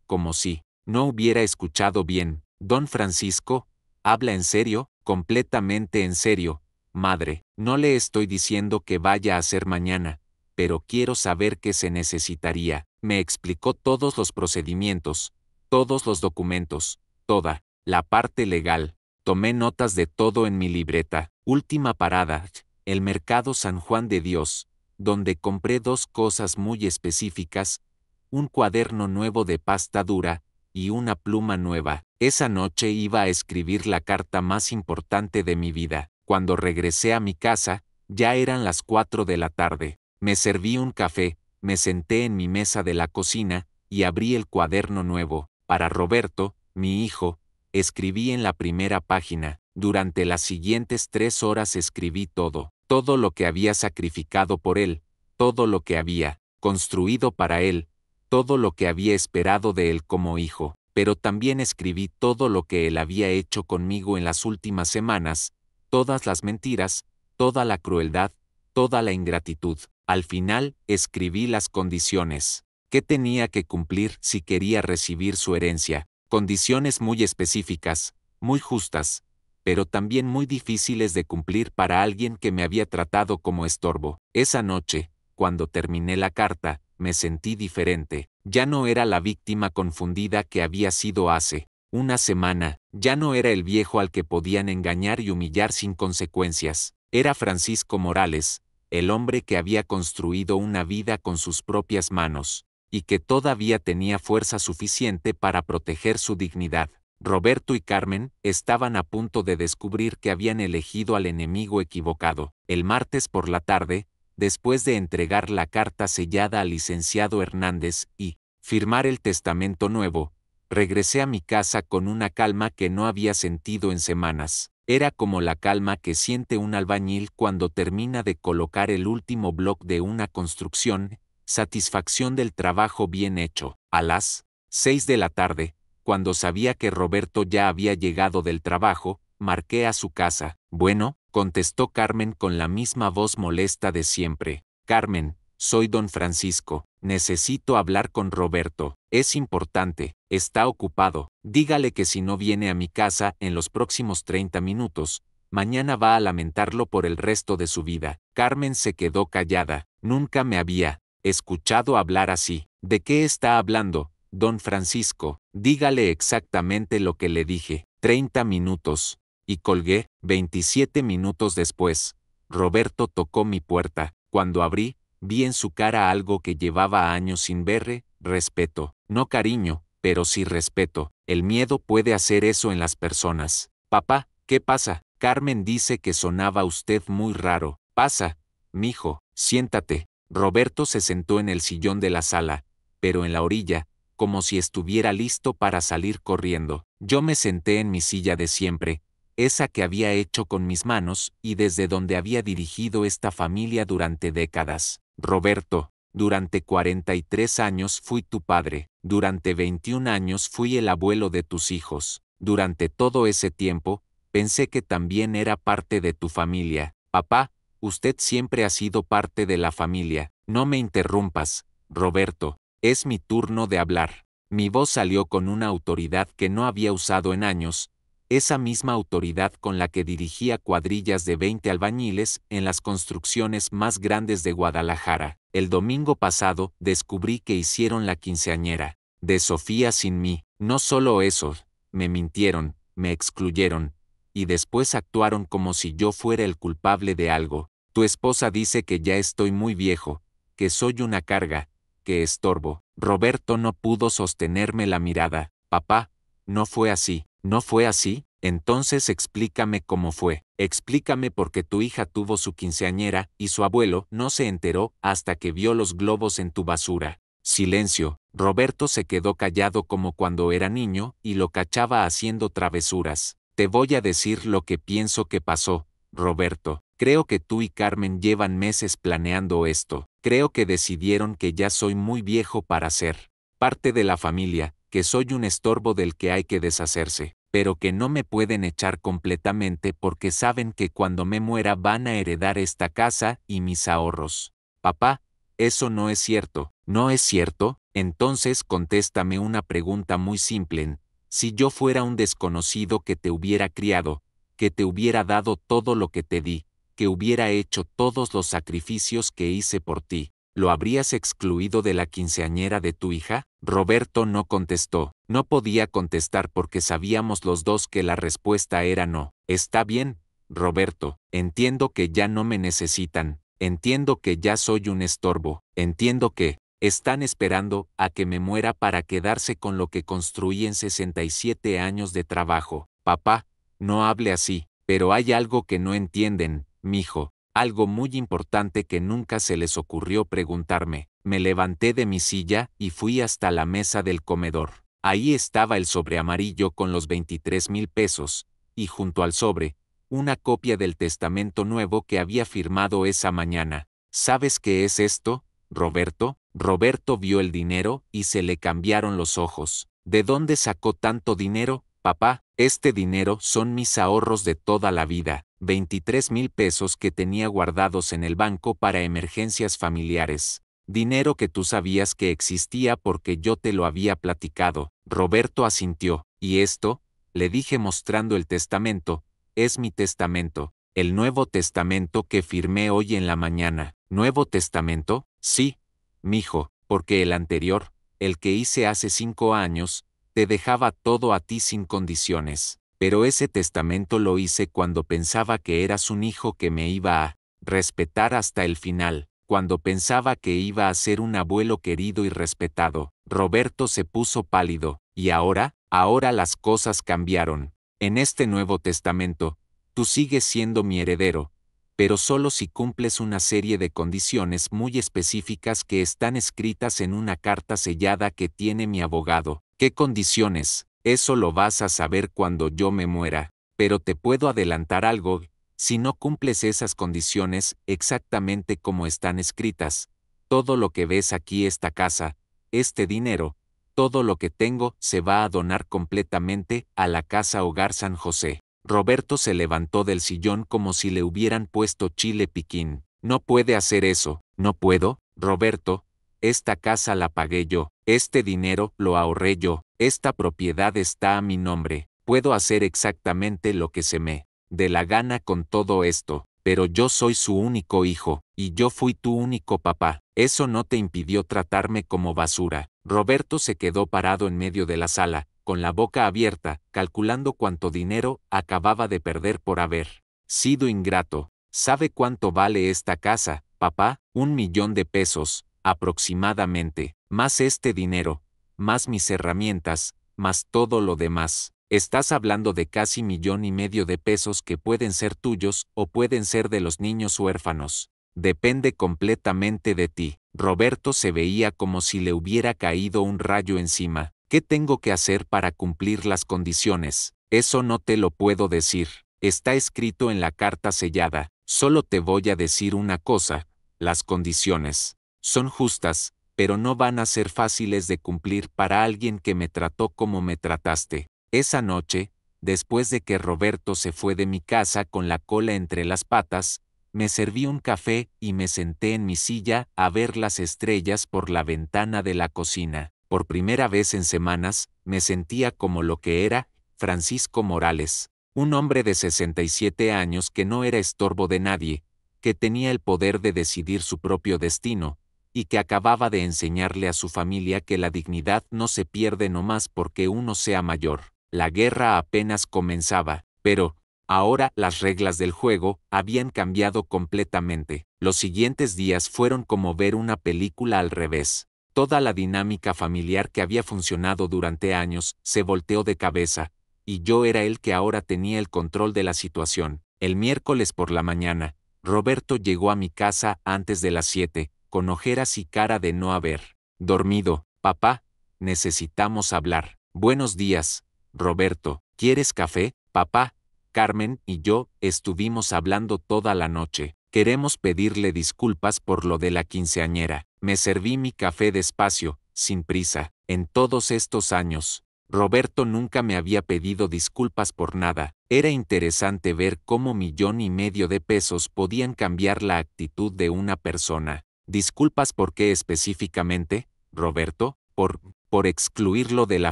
como si no hubiera escuchado bien. Don Francisco, ¿habla en serio? Completamente en serio. Madre, no le estoy diciendo que vaya a hacer mañana, pero quiero saber qué se necesitaría. Me explicó todos los procedimientos, todos los documentos, toda la parte legal. Tomé notas de todo en mi libreta. Última parada, el Mercado San Juan de Dios, donde compré 2 cosas muy específicas, un cuaderno nuevo de pasta dura y una pluma nueva. Esa noche iba a escribir la carta más importante de mi vida. Cuando regresé a mi casa, ya eran las 4 de la tarde. Me serví un café, me senté en mi mesa de la cocina y abrí el cuaderno nuevo. Para Roberto, mi hijo, escribí en la primera página. Durante las siguientes 3 horas escribí todo lo que había sacrificado por él, todo lo que había construido para él, todo lo que había esperado de él como hijo. pero también escribí todo lo que él había hecho conmigo en las últimas semanas, todas las mentiras, toda la crueldad, toda la ingratitud. Al final, escribí las condiciones que tenía que cumplir si quería recibir su herencia, condiciones muy específicas, muy justas, pero también muy difíciles de cumplir para alguien que me había tratado como estorbo. Esa noche, cuando terminé la carta, me sentí diferente. Ya no era la víctima confundida que había sido hace una semana, ya no era el viejo al que podían engañar y humillar sin consecuencias. Era Francisco Morales, el hombre que había construido una vida con sus propias manos, y que todavía tenía fuerza suficiente para proteger su dignidad. Roberto y Carmen estaban a punto de descubrir que habían elegido al enemigo equivocado. El martes por la tarde, después de entregar la carta sellada al licenciado Hernández y firmar el testamento nuevo, regresé a mi casa con una calma que no había sentido en semanas. Era como la calma que siente un albañil cuando termina de colocar el último bloque de una construcción, satisfacción del trabajo bien hecho. A las 6 de la tarde, cuando sabía que Roberto ya había llegado del trabajo, marqué a su casa. Bueno, contestó Carmen con la misma voz molesta de siempre. Carmen, soy don Francisco. Necesito hablar con Roberto. Es importante. Está ocupado. Dígale que si no viene a mi casa en los próximos 30 minutos, mañana va a lamentarlo por el resto de su vida. Carmen se quedó callada. Nunca me había escuchado hablar así. ¿De qué está hablando, don Francisco? Dígale exactamente lo que le dije. 30 minutos. Y colgué. 27 minutos después, Roberto tocó mi puerta. Cuando abrí, vi en su cara algo que llevaba años sin ver: respeto. No cariño, pero sí respeto. El miedo puede hacer eso en las personas. Papá, ¿qué pasa? Carmen dice que sonaba usted muy raro. Pasa, mijo, siéntate. Roberto se sentó en el sillón de la sala, pero en la orilla, como si estuviera listo para salir corriendo. Yo me senté en mi silla de siempre, esa que había hecho con mis manos y desde donde había dirigido esta familia durante décadas. Roberto, durante 43 años fui tu padre, durante 21 años fui el abuelo de tus hijos. Durante todo ese tiempo, pensé que también era parte de tu familia. Papá, usted siempre ha sido parte de la familia. No me interrumpas, Roberto, es mi turno de hablar. Mi voz salió con una autoridad que no había usado en años, esa misma autoridad con la que dirigía cuadrillas de 20 albañiles en las construcciones más grandes de Guadalajara. El domingo pasado descubrí que hicieron la quinceañera de Sofía sin mí. No solo eso, me mintieron, me excluyeron, y después actuaron como si yo fuera el culpable de algo. Tu esposa dice que ya estoy muy viejo, que soy una carga, que estorbo. Roberto no pudo sostenerme la mirada. Papá, no fue así. ¿No fue así? Entonces explícame cómo fue. Explícame por qué tu hija tuvo su quinceañera y su abuelo no se enteró hasta que vio los globos en tu basura. Silencio. Roberto se quedó callado como cuando era niño y lo cachaba haciendo travesuras. Te voy a decir lo que pienso que pasó, Roberto. Creo que tú y Carmen llevan meses planeando esto. Creo que decidieron que ya soy muy viejo para ser parte de la familia, que soy un estorbo del que hay que deshacerse, pero que no me pueden echar completamente porque saben que cuando me muera van a heredar esta casa y mis ahorros. Papá, eso no es cierto. ¿No es cierto? Entonces contéstame una pregunta muy simple. Si yo fuera un desconocido que te hubiera criado, que te hubiera dado todo lo que te di, que hubiera hecho todos los sacrificios que hice por ti, ¿lo habrías excluido de la quinceañera de tu hija? Roberto no contestó. No podía contestar porque sabíamos los dos que la respuesta era no. Está bien, Roberto, entiendo que ya no me necesitan, entiendo que ya soy un estorbo, entiendo que están esperando a que me muera para quedarse con lo que construí en 67 años de trabajo. Papá, no hable así, pero hay algo que no entienden, mijo. Algo muy importante que nunca se les ocurrió preguntarme. Me levanté de mi silla y fui hasta la mesa del comedor. Ahí estaba el sobre amarillo con los 23,000 pesos, y junto al sobre, una copia del testamento nuevo que había firmado esa mañana. ¿Sabes qué es esto, Roberto? Roberto vio el dinero y se le cambiaron los ojos. ¿De dónde sacó tanto dinero, papá? Este dinero son mis ahorros de toda la vida, 23,000 pesos que tenía guardados en el banco para emergencias familiares. Dinero que tú sabías que existía porque yo te lo había platicado. Roberto asintió. ¿Y esto? Le dije mostrando el testamento. Es mi testamento. El Nuevo Testamento que firmé hoy en la mañana. ¿Nuevo Testamento? Sí, mijo, porque el anterior, el que hice hace 5 años, te dejaba todo a ti sin condiciones. Pero ese testamento lo hice cuando pensaba que eras un hijo que me iba a respetar hasta el final, cuando pensaba que iba a ser un abuelo querido y respetado. Roberto se puso pálido. ¿Y ahora? Ahora las cosas cambiaron. En este Nuevo Testamento, tú sigues siendo mi heredero, pero solo si cumples una serie de condiciones muy específicas que están escritas en una carta sellada que tiene mi abogado. ¿Qué condiciones? Eso lo vas a saber cuando yo me muera, pero te puedo adelantar algo. Si no cumples esas condiciones exactamente como están escritas, todo lo que ves aquí, esta casa, este dinero, todo lo que tengo se va a donar completamente a la Casa Hogar San José. Roberto se levantó del sillón como si le hubieran puesto chile piquín. No puede hacer eso. ¿No puedo, Roberto? Esta casa la pagué yo, este dinero lo ahorré yo, esta propiedad está a mi nombre, puedo hacer exactamente lo que se me dé la gana con todo esto, pero yo soy su único hijo, y yo fui tu único papá. Eso no te impidió tratarme como basura. Roberto se quedó parado en medio de la sala, con la boca abierta, calculando cuánto dinero acababa de perder por haber sido ingrato. ¿Sabe cuánto vale esta casa, papá? 1,000,000 de pesos, aproximadamente, más este dinero, más mis herramientas, más todo lo demás. Estás hablando de casi 1,500,000 de pesos que pueden ser tuyos o pueden ser de los niños huérfanos. Depende completamente de ti. Roberto se veía como si le hubiera caído un rayo encima. ¿Qué tengo que hacer para cumplir las condiciones? Eso no te lo puedo decir. Está escrito en la carta sellada. Solo te voy a decir una cosa. Las condiciones son justas, pero no van a ser fáciles de cumplir para alguien que me trató como me trataste. Esa noche, después de que Roberto se fue de mi casa con la cola entre las patas, me serví un café y me senté en mi silla a ver las estrellas por la ventana de la cocina. Por primera vez en semanas, me sentía como lo que era Francisco Morales, un hombre de 67 años que no era estorbo de nadie, que tenía el poder de decidir su propio destino, y que acababa de enseñarle a su familia que la dignidad no se pierde nomás porque uno sea mayor. La guerra apenas comenzaba, pero ahora las reglas del juego habían cambiado completamente. Los siguientes días fueron como ver una película al revés. Toda la dinámica familiar que había funcionado durante años se volteó de cabeza, y yo era el que ahora tenía el control de la situación. El miércoles por la mañana, Roberto llegó a mi casa antes de las 7, con ojeras y cara de no haber dormido. Papá, necesitamos hablar. Buenos días, Roberto. ¿Quieres café, papá? Carmen y yo estuvimos hablando toda la noche. Queremos pedirle disculpas por lo de la quinceañera. Me serví mi café despacio, sin prisa. En todos estos años, Roberto nunca me había pedido disculpas por nada. Era interesante ver cómo 1,500,000 de pesos podían cambiar la actitud de una persona. ¿Disculpas por qué específicamente, Roberto? Por excluirlo de la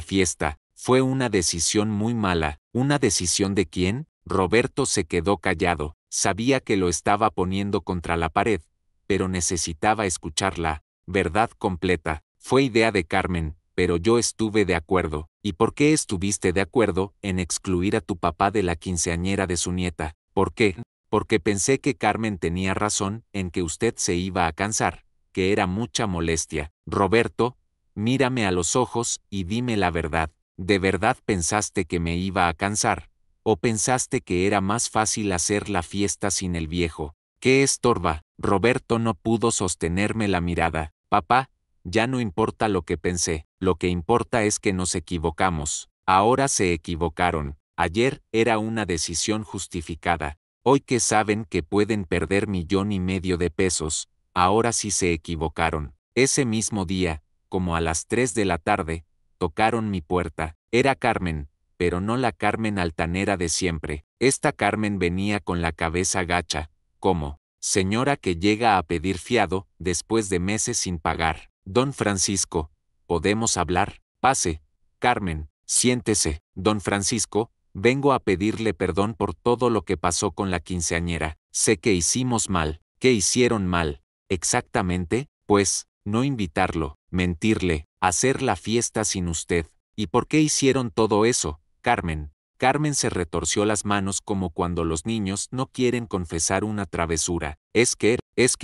fiesta. Fue una decisión muy mala. ¿Una decisión de quién? Roberto se quedó callado. Sabía que lo estaba poniendo contra la pared, pero necesitaba escuchar la verdad completa. Fue idea de Carmen, pero yo estuve de acuerdo. ¿Y por qué estuviste de acuerdo en excluir a tu papá de la quinceañera de su nieta? ¿Por qué? Porque pensé que Carmen tenía razón en que usted se iba a cansar, que era mucha molestia. Roberto, mírame a los ojos y dime la verdad. ¿De verdad pensaste que me iba a cansar? ¿O pensaste que era más fácil hacer la fiesta sin el viejo? ¿Qué estorba? Roberto no pudo sostenerme la mirada. Papá, ya no importa lo que pensé, lo que importa es que nos equivocamos. Ahora se equivocaron. Ayer era una decisión justificada. Hoy que saben que pueden perder 1,500,000 de pesos, ahora sí se equivocaron. Ese mismo día, como a las 3 de la tarde, Tocaron mi puerta. Era Carmen, pero no la Carmen altanera de siempre. Esta Carmen venía con la cabeza gacha, como señora que llega a pedir fiado después de meses sin pagar. Don Francisco, ¿podemos hablar? Pase. Carmen, siéntese. Don Francisco, vengo a pedirle perdón por todo lo que pasó con la quinceañera. Sé que hicimos mal. ¿Qué hicieron mal? Exactamente, pues, no invitarlo, mentirle, hacer la fiesta sin usted. ¿Y por qué hicieron todo eso, Carmen? Carmen se retorció las manos como cuando los niños no quieren confesar una travesura. Es que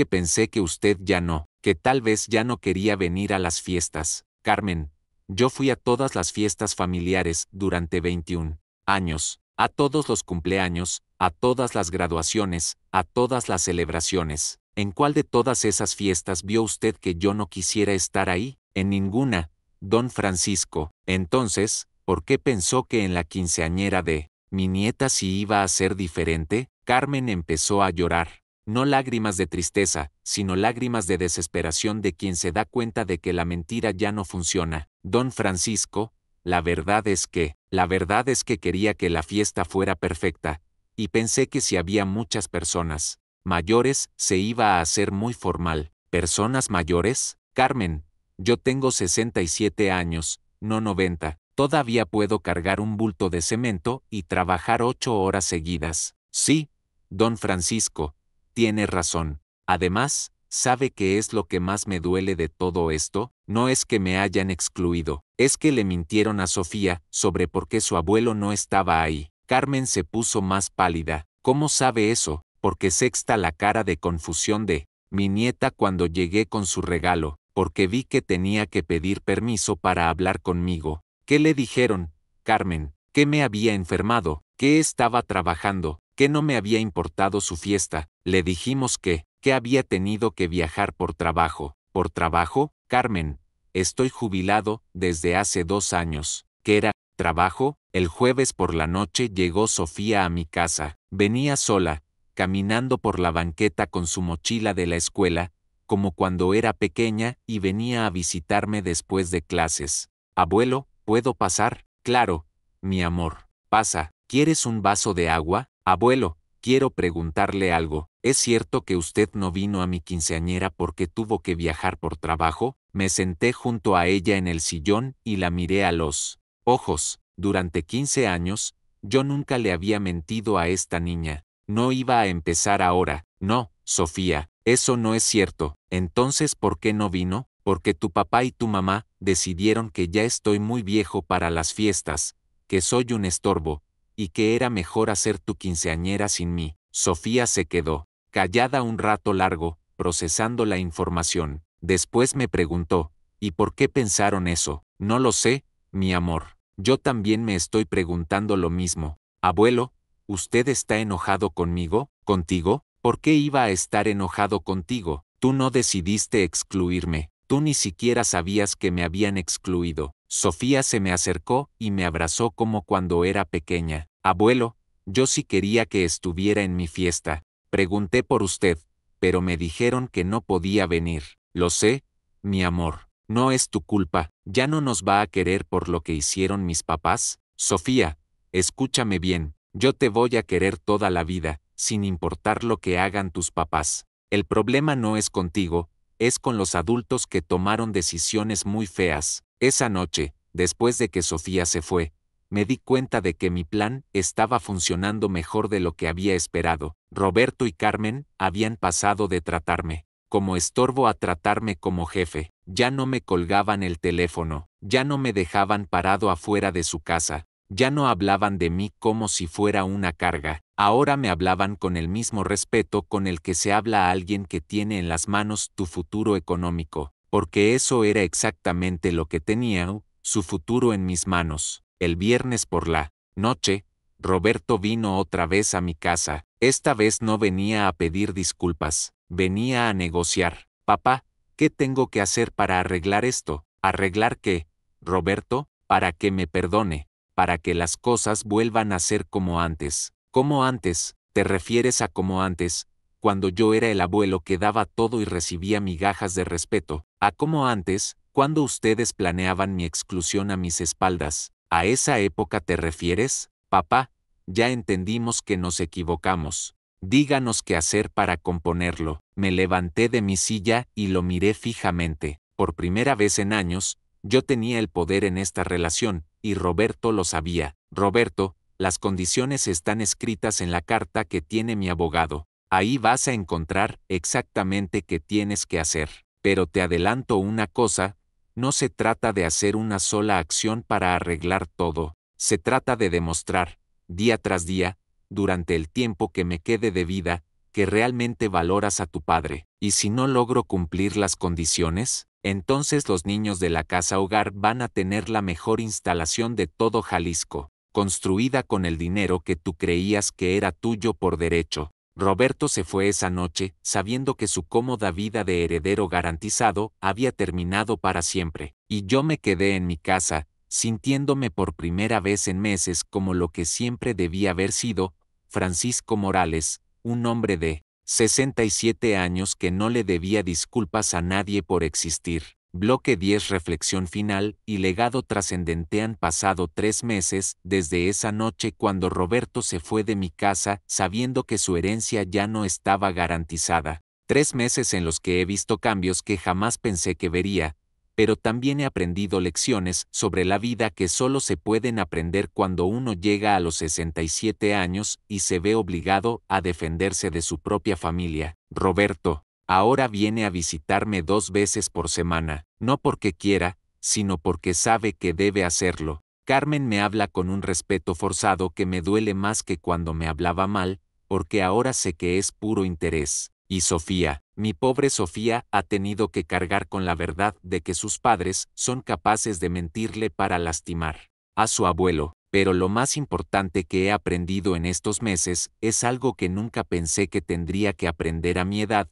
pensé que usted ya no, que tal vez ya no quería venir a las fiestas. Carmen, yo fui a todas las fiestas familiares durante 21 años, a todos los cumpleaños, a todas las graduaciones, a todas las celebraciones. ¿En cuál de todas esas fiestas vio usted que yo no quisiera estar ahí? En ninguna, don Francisco. Entonces, ¿por qué pensó que en la quinceañera de mi nieta sí iba a ser diferente? Carmen empezó a llorar. No lágrimas de tristeza, sino lágrimas de desesperación de quien se da cuenta de que la mentira ya no funciona. Don Francisco, la verdad es que quería que la fiesta fuera perfecta, y pensé que si había muchas personas mayores, se iba a hacer muy formal. ¿Personas mayores? Carmen, yo tengo 67 años, no 90. Todavía puedo cargar un bulto de cemento y trabajar 8 horas seguidas. Sí, don Francisco, tiene razón. Además, ¿sabe qué es lo que más me duele de todo esto? No es que me hayan excluido, es que le mintieron a Sofía sobre por qué su abuelo no estaba ahí. Carmen se puso más pálida. ¿Cómo sabe eso? Porque sexta la cara de confusión de mi nieta cuando llegué con su regalo, porque vi que tenía que pedir permiso para hablar conmigo. ¿Qué le dijeron, Carmen? ¿Que me había enfermado? ¿Que estaba trabajando? ¿Que no me había importado su fiesta? Le dijimos que había tenido que viajar por trabajo. ¿Por trabajo? Carmen, estoy jubilado desde hace 2 años. ¿Qué era trabajo? El jueves por la noche llegó Sofía a mi casa. Venía sola, caminando por la banqueta con su mochila de la escuela, como cuando era pequeña, y venía a visitarme después de clases. Abuelo, ¿puedo pasar? Claro, mi amor, pasa. ¿Quieres un vaso de agua? Abuelo, quiero preguntarle algo. ¿Es cierto que usted no vino a mi quinceañera porque tuvo que viajar por trabajo? Me senté junto a ella en el sillón y la miré a los ojos. Durante 15 años, yo nunca le había mentido a esta niña. No iba a empezar ahora. No, Sofía, eso no es cierto. Entonces, ¿por qué no vino? Porque tu papá y tu mamá decidieron que ya estoy muy viejo para las fiestas, que soy un estorbo, y que era mejor hacer tu quinceañera sin mí. Sofía se quedó callada un rato largo, procesando la información. Después me preguntó, ¿y por qué pensaron eso? No lo sé, mi amor. Yo también me estoy preguntando lo mismo. Abuelo, ¿usted está enojado conmigo? ¿Contigo? ¿Por qué iba a estar enojado contigo? Tú no decidiste excluirme. Tú ni siquiera sabías que me habían excluido. Sofía se me acercó y me abrazó como cuando era pequeña. Abuelo, yo sí quería que estuviera en mi fiesta. Pregunté por usted, pero me dijeron que no podía venir. Lo sé, mi amor. No es tu culpa. ¿Ya no nos va a querer por lo que hicieron mis papás? Sofía, escúchame bien. Yo te voy a querer toda la vida, sin importar lo que hagan tus papás. El problema no es contigo, es con los adultos que tomaron decisiones muy feas. Esa noche, después de que Sofía se fue, me di cuenta de que mi plan estaba funcionando mejor de lo que había esperado. Roberto y Carmen habían pasado de tratarme como estorbo a tratarme como jefe. Ya no me colgaban el teléfono, ya no me dejaban parado afuera de su casa, ya no hablaban de mí como si fuera una carga. Ahora me hablaban con el mismo respeto con el que se habla a alguien que tiene en las manos tu futuro económico, porque eso era exactamente lo que tenía, su futuro en mis manos. El viernes por la noche, Roberto vino otra vez a mi casa. Esta vez no venía a pedir disculpas, venía a negociar. Papá, ¿qué tengo que hacer para arreglar esto? ¿Arreglar qué, Roberto? Para que me perdone, para que las cosas vuelvan a ser como antes. ¿Cómo antes? ¿Te refieres a como antes, cuando yo era el abuelo que daba todo y recibía migajas de respeto? ¿A cómo antes, cuando ustedes planeaban mi exclusión a mis espaldas. ¿A esa época te refieres, papá? Ya entendimos que nos equivocamos. Díganos qué hacer para componerlo. Me levanté de mi silla y lo miré fijamente. Por primera vez en años, yo tenía el poder en esta relación, y Roberto lo sabía. Roberto, las condiciones están escritas en la carta que tiene mi abogado. Ahí vas a encontrar exactamente qué tienes que hacer. Pero te adelanto una cosa, no se trata de hacer una sola acción para arreglar todo. Se trata de demostrar, día tras día, durante el tiempo que me quede de vida, que realmente valoras a tu padre. Y si no logro cumplir las condiciones, entonces los niños de la casa hogar van a tener la mejor instalación de todo Jalisco, construida con el dinero que tú creías que era tuyo por derecho. Roberto se fue esa noche, sabiendo que su cómoda vida de heredero garantizado había terminado para siempre, y yo me quedé en mi casa, sintiéndome por primera vez en meses como lo que siempre debía haber sido, Francisco Morales, un hombre de 67 años que no le debía disculpas a nadie por existir. Bloque 10. Reflexión final y legado trascendente. Han pasado 3 meses desde esa noche cuando Roberto se fue de mi casa sabiendo que su herencia ya no estaba garantizada. 3 meses en los que he visto cambios que jamás pensé que vería, pero también he aprendido lecciones sobre la vida que solo se pueden aprender cuando uno llega a los 67 años y se ve obligado a defenderse de su propia familia. Roberto ahora viene a visitarme 2 veces por semana, no porque quiera, sino porque sabe que debe hacerlo. Carmen me habla con un respeto forzado que me duele más que cuando me hablaba mal, porque ahora sé que es puro interés. Y Sofía, mi pobre Sofía, ha tenido que cargar con la verdad de que sus padres son capaces de mentirle para lastimar a su abuelo. Pero lo más importante que he aprendido en estos meses es algo que nunca pensé que tendría que aprender a mi edad,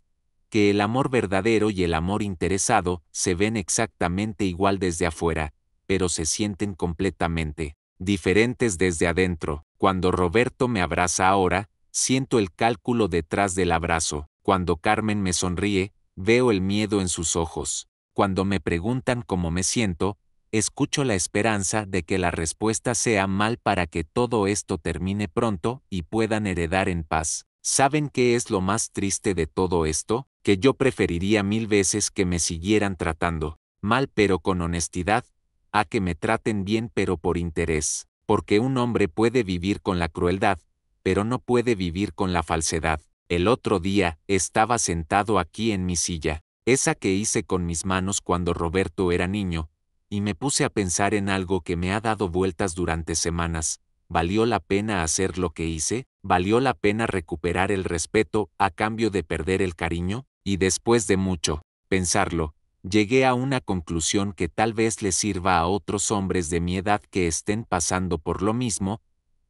que el amor verdadero y el amor interesado se ven exactamente igual desde afuera, pero se sienten completamente diferentes desde adentro. Cuando Roberto me abraza ahora, siento el cálculo detrás del abrazo. Cuando Carmen me sonríe, veo el miedo en sus ojos. Cuando me preguntan cómo me siento, escucho la esperanza de que la respuesta sea mal para que todo esto termine pronto y puedan heredar en paz. ¿Saben qué es lo más triste de todo esto? Que yo preferiría 1000 veces que me siguieran tratando mal pero con honestidad, a que me traten bien pero por interés. Porque un hombre puede vivir con la crueldad, pero no puede vivir con la falsedad. El otro día, estaba sentado aquí en mi silla, esa que hice con mis manos cuando Roberto era niño, y me puse a pensar en algo que me ha dado vueltas durante semanas. ¿Valió la pena hacer lo que hice? ¿Valió la pena recuperar el respeto a cambio de perder el cariño? Y después de mucho pensarlo, llegué a una conclusión que tal vez le sirva a otros hombres de mi edad que estén pasando por lo mismo.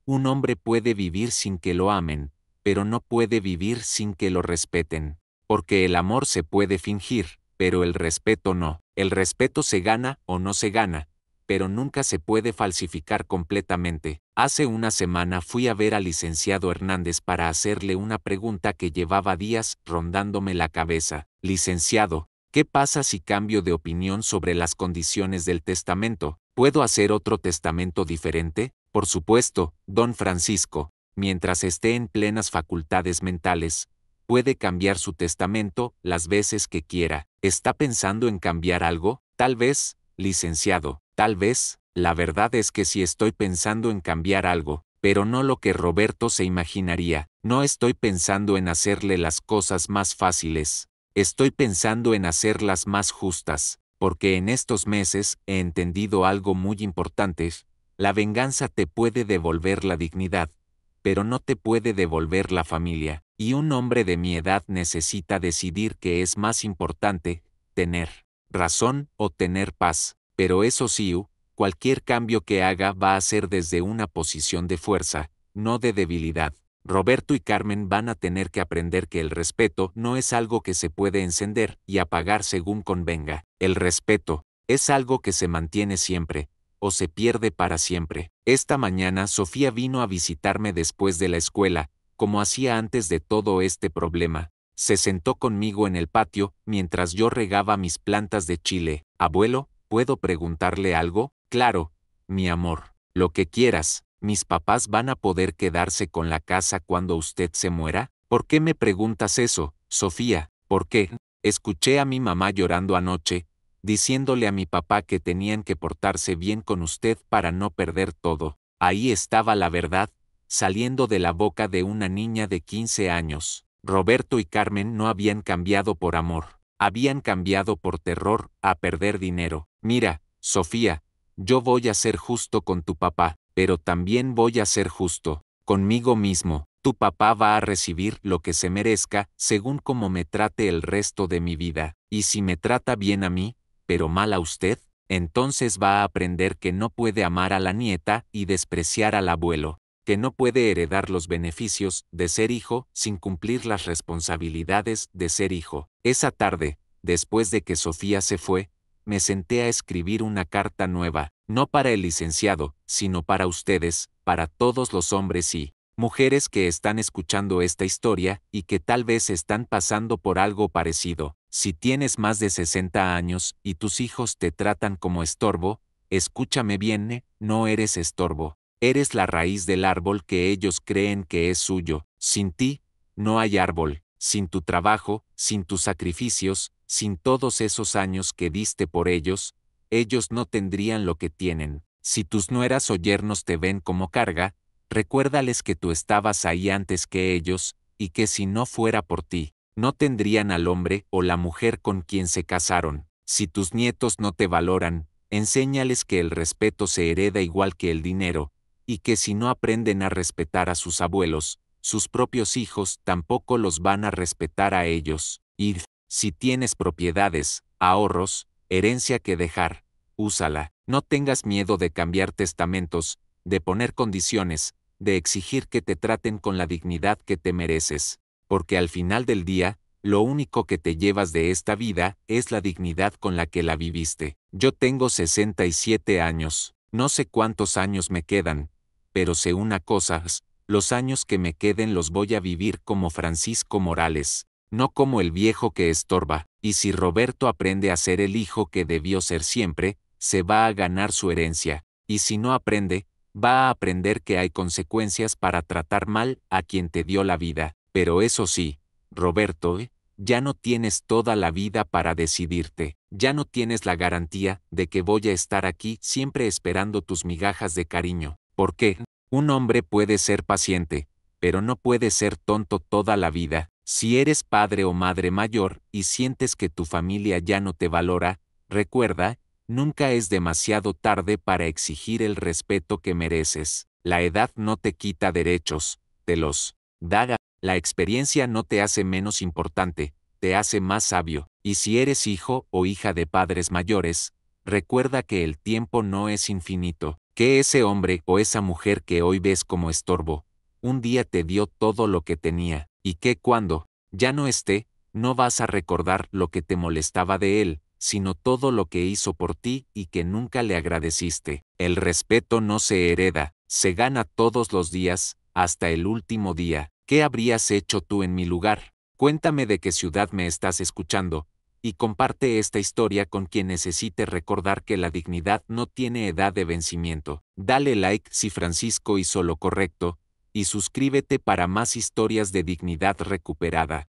Un hombre puede vivir sin que lo amen, pero no puede vivir sin que lo respeten. Porque el amor se puede fingir, pero el respeto no. El respeto se gana o no se gana, pero nunca se puede falsificar completamente. Hace una semana fui a ver al licenciado Hernández para hacerle una pregunta que llevaba días rondándome la cabeza. Licenciado, ¿qué pasa si cambio de opinión sobre las condiciones del testamento? ¿Puedo hacer otro testamento diferente? Por supuesto, don Francisco, mientras esté en plenas facultades mentales, puede cambiar su testamento las veces que quiera. ¿Está pensando en cambiar algo? Tal vez, licenciado, tal vez. La verdad es que sí estoy pensando en cambiar algo, pero no lo que Roberto se imaginaría. No estoy pensando en hacerle las cosas más fáciles. Estoy pensando en hacerlas más justas, porque en estos meses he entendido algo muy importante. La venganza te puede devolver la dignidad, pero no te puede devolver la familia, y un hombre de mi edad necesita decidir qué es más importante, tener razón o tener paz. Pero eso sí, cualquier cambio que haga va a ser desde una posición de fuerza, no de debilidad. Roberto y Carmen van a tener que aprender que el respeto no es algo que se puede encender y apagar según convenga. El respeto es algo que se mantiene siempre, o se pierde para siempre. Esta mañana Sofía vino a visitarme después de la escuela, como hacía antes de todo este problema. Se sentó conmigo en el patio, mientras yo regaba mis plantas de chile. Abuelo, ¿puedo preguntarle algo? Claro, mi amor. Lo que quieras. ¿Mis papás van a poder quedarse con la casa cuando usted se muera? ¿Por qué me preguntas eso, Sofía? ¿Por qué? Escuché a mi mamá llorando anoche, diciéndole a mi papá que tenían que portarse bien con usted para no perder todo. Ahí estaba la verdad, saliendo de la boca de una niña de 15 años. Roberto y Carmen no habían cambiado por amor, habían cambiado por terror a perder dinero. Mira, Sofía, yo voy a ser justo con tu papá, pero también voy a ser justo conmigo mismo. Tu papá va a recibir lo que se merezca según cómo me trate el resto de mi vida, y si me trata bien a mí, pero mal a usted, entonces va a aprender que no puede amar a la nieta y despreciar al abuelo, que no puede heredar los beneficios de ser hijo sin cumplir las responsabilidades de ser hijo. Esa tarde, después de que Sofía se fue, me senté a escribir una carta nueva, no para el licenciado, sino para ustedes, para todos los hombres y mujeres que están escuchando esta historia y que tal vez están pasando por algo parecido. Si tienes más de 60 años y tus hijos te tratan como estorbo, escúchame bien, no eres estorbo. Eres la raíz del árbol que ellos creen que es suyo. Sin ti, no hay árbol. Sin tu trabajo, sin tus sacrificios, sin todos esos años que diste por ellos no tendrían lo que tienen. Si tus nueras o yernos te ven como carga, recuérdales que tú estabas ahí antes que ellos, y que si no fuera por ti, no tendrían al hombre o la mujer con quien se casaron. Si tus nietos no te valoran, enséñales que el respeto se hereda igual que el dinero, y que si no aprenden a respetar a sus abuelos, sus propios hijos tampoco los van a respetar a ellos. Y si tienes propiedades, ahorros, herencia que dejar, úsala. No tengas miedo de cambiar testamentos, de poner condiciones, de exigir que te traten con la dignidad que te mereces, porque al final del día, lo único que te llevas de esta vida es la dignidad con la que la viviste. Yo tengo 67 años, no sé cuántos años me quedan, pero sé una cosa, los años que me queden los voy a vivir como Francisco Morales, no como el viejo que estorba, y si Roberto aprende a ser el hijo que debió ser siempre, se va a ganar su herencia, y si no aprende, va a aprender que hay consecuencias para tratar mal a quien te dio la vida. Pero eso sí, Roberto, ya no tienes toda la vida para decidirte, ya no tienes la garantía de que voy a estar aquí siempre esperando tus migajas de cariño. ¿Por qué? Un hombre puede ser paciente, pero no puede ser tonto toda la vida. Si eres padre o madre mayor y sientes que tu familia ya no te valora, recuerda, nunca es demasiado tarde para exigir el respeto que mereces. La edad no te quita derechos, te los da. La experiencia no te hace menos importante, te hace más sabio. Y si eres hijo o hija de padres mayores, recuerda que el tiempo no es infinito, que ese hombre o esa mujer que hoy ves como estorbo, un día te dio todo lo que tenía, y que cuando ya no esté, no vas a recordar lo que te molestaba de él, sino todo lo que hizo por ti y que nunca le agradeciste. El respeto no se hereda, se gana todos los días, hasta el último día. ¿Qué habrías hecho tú en mi lugar? Cuéntame de qué ciudad me estás escuchando, y comparte esta historia con quien necesite recordar que la dignidad no tiene edad de vencimiento. Dale like si Francisco hizo lo correcto, y suscríbete para más historias de dignidad recuperada.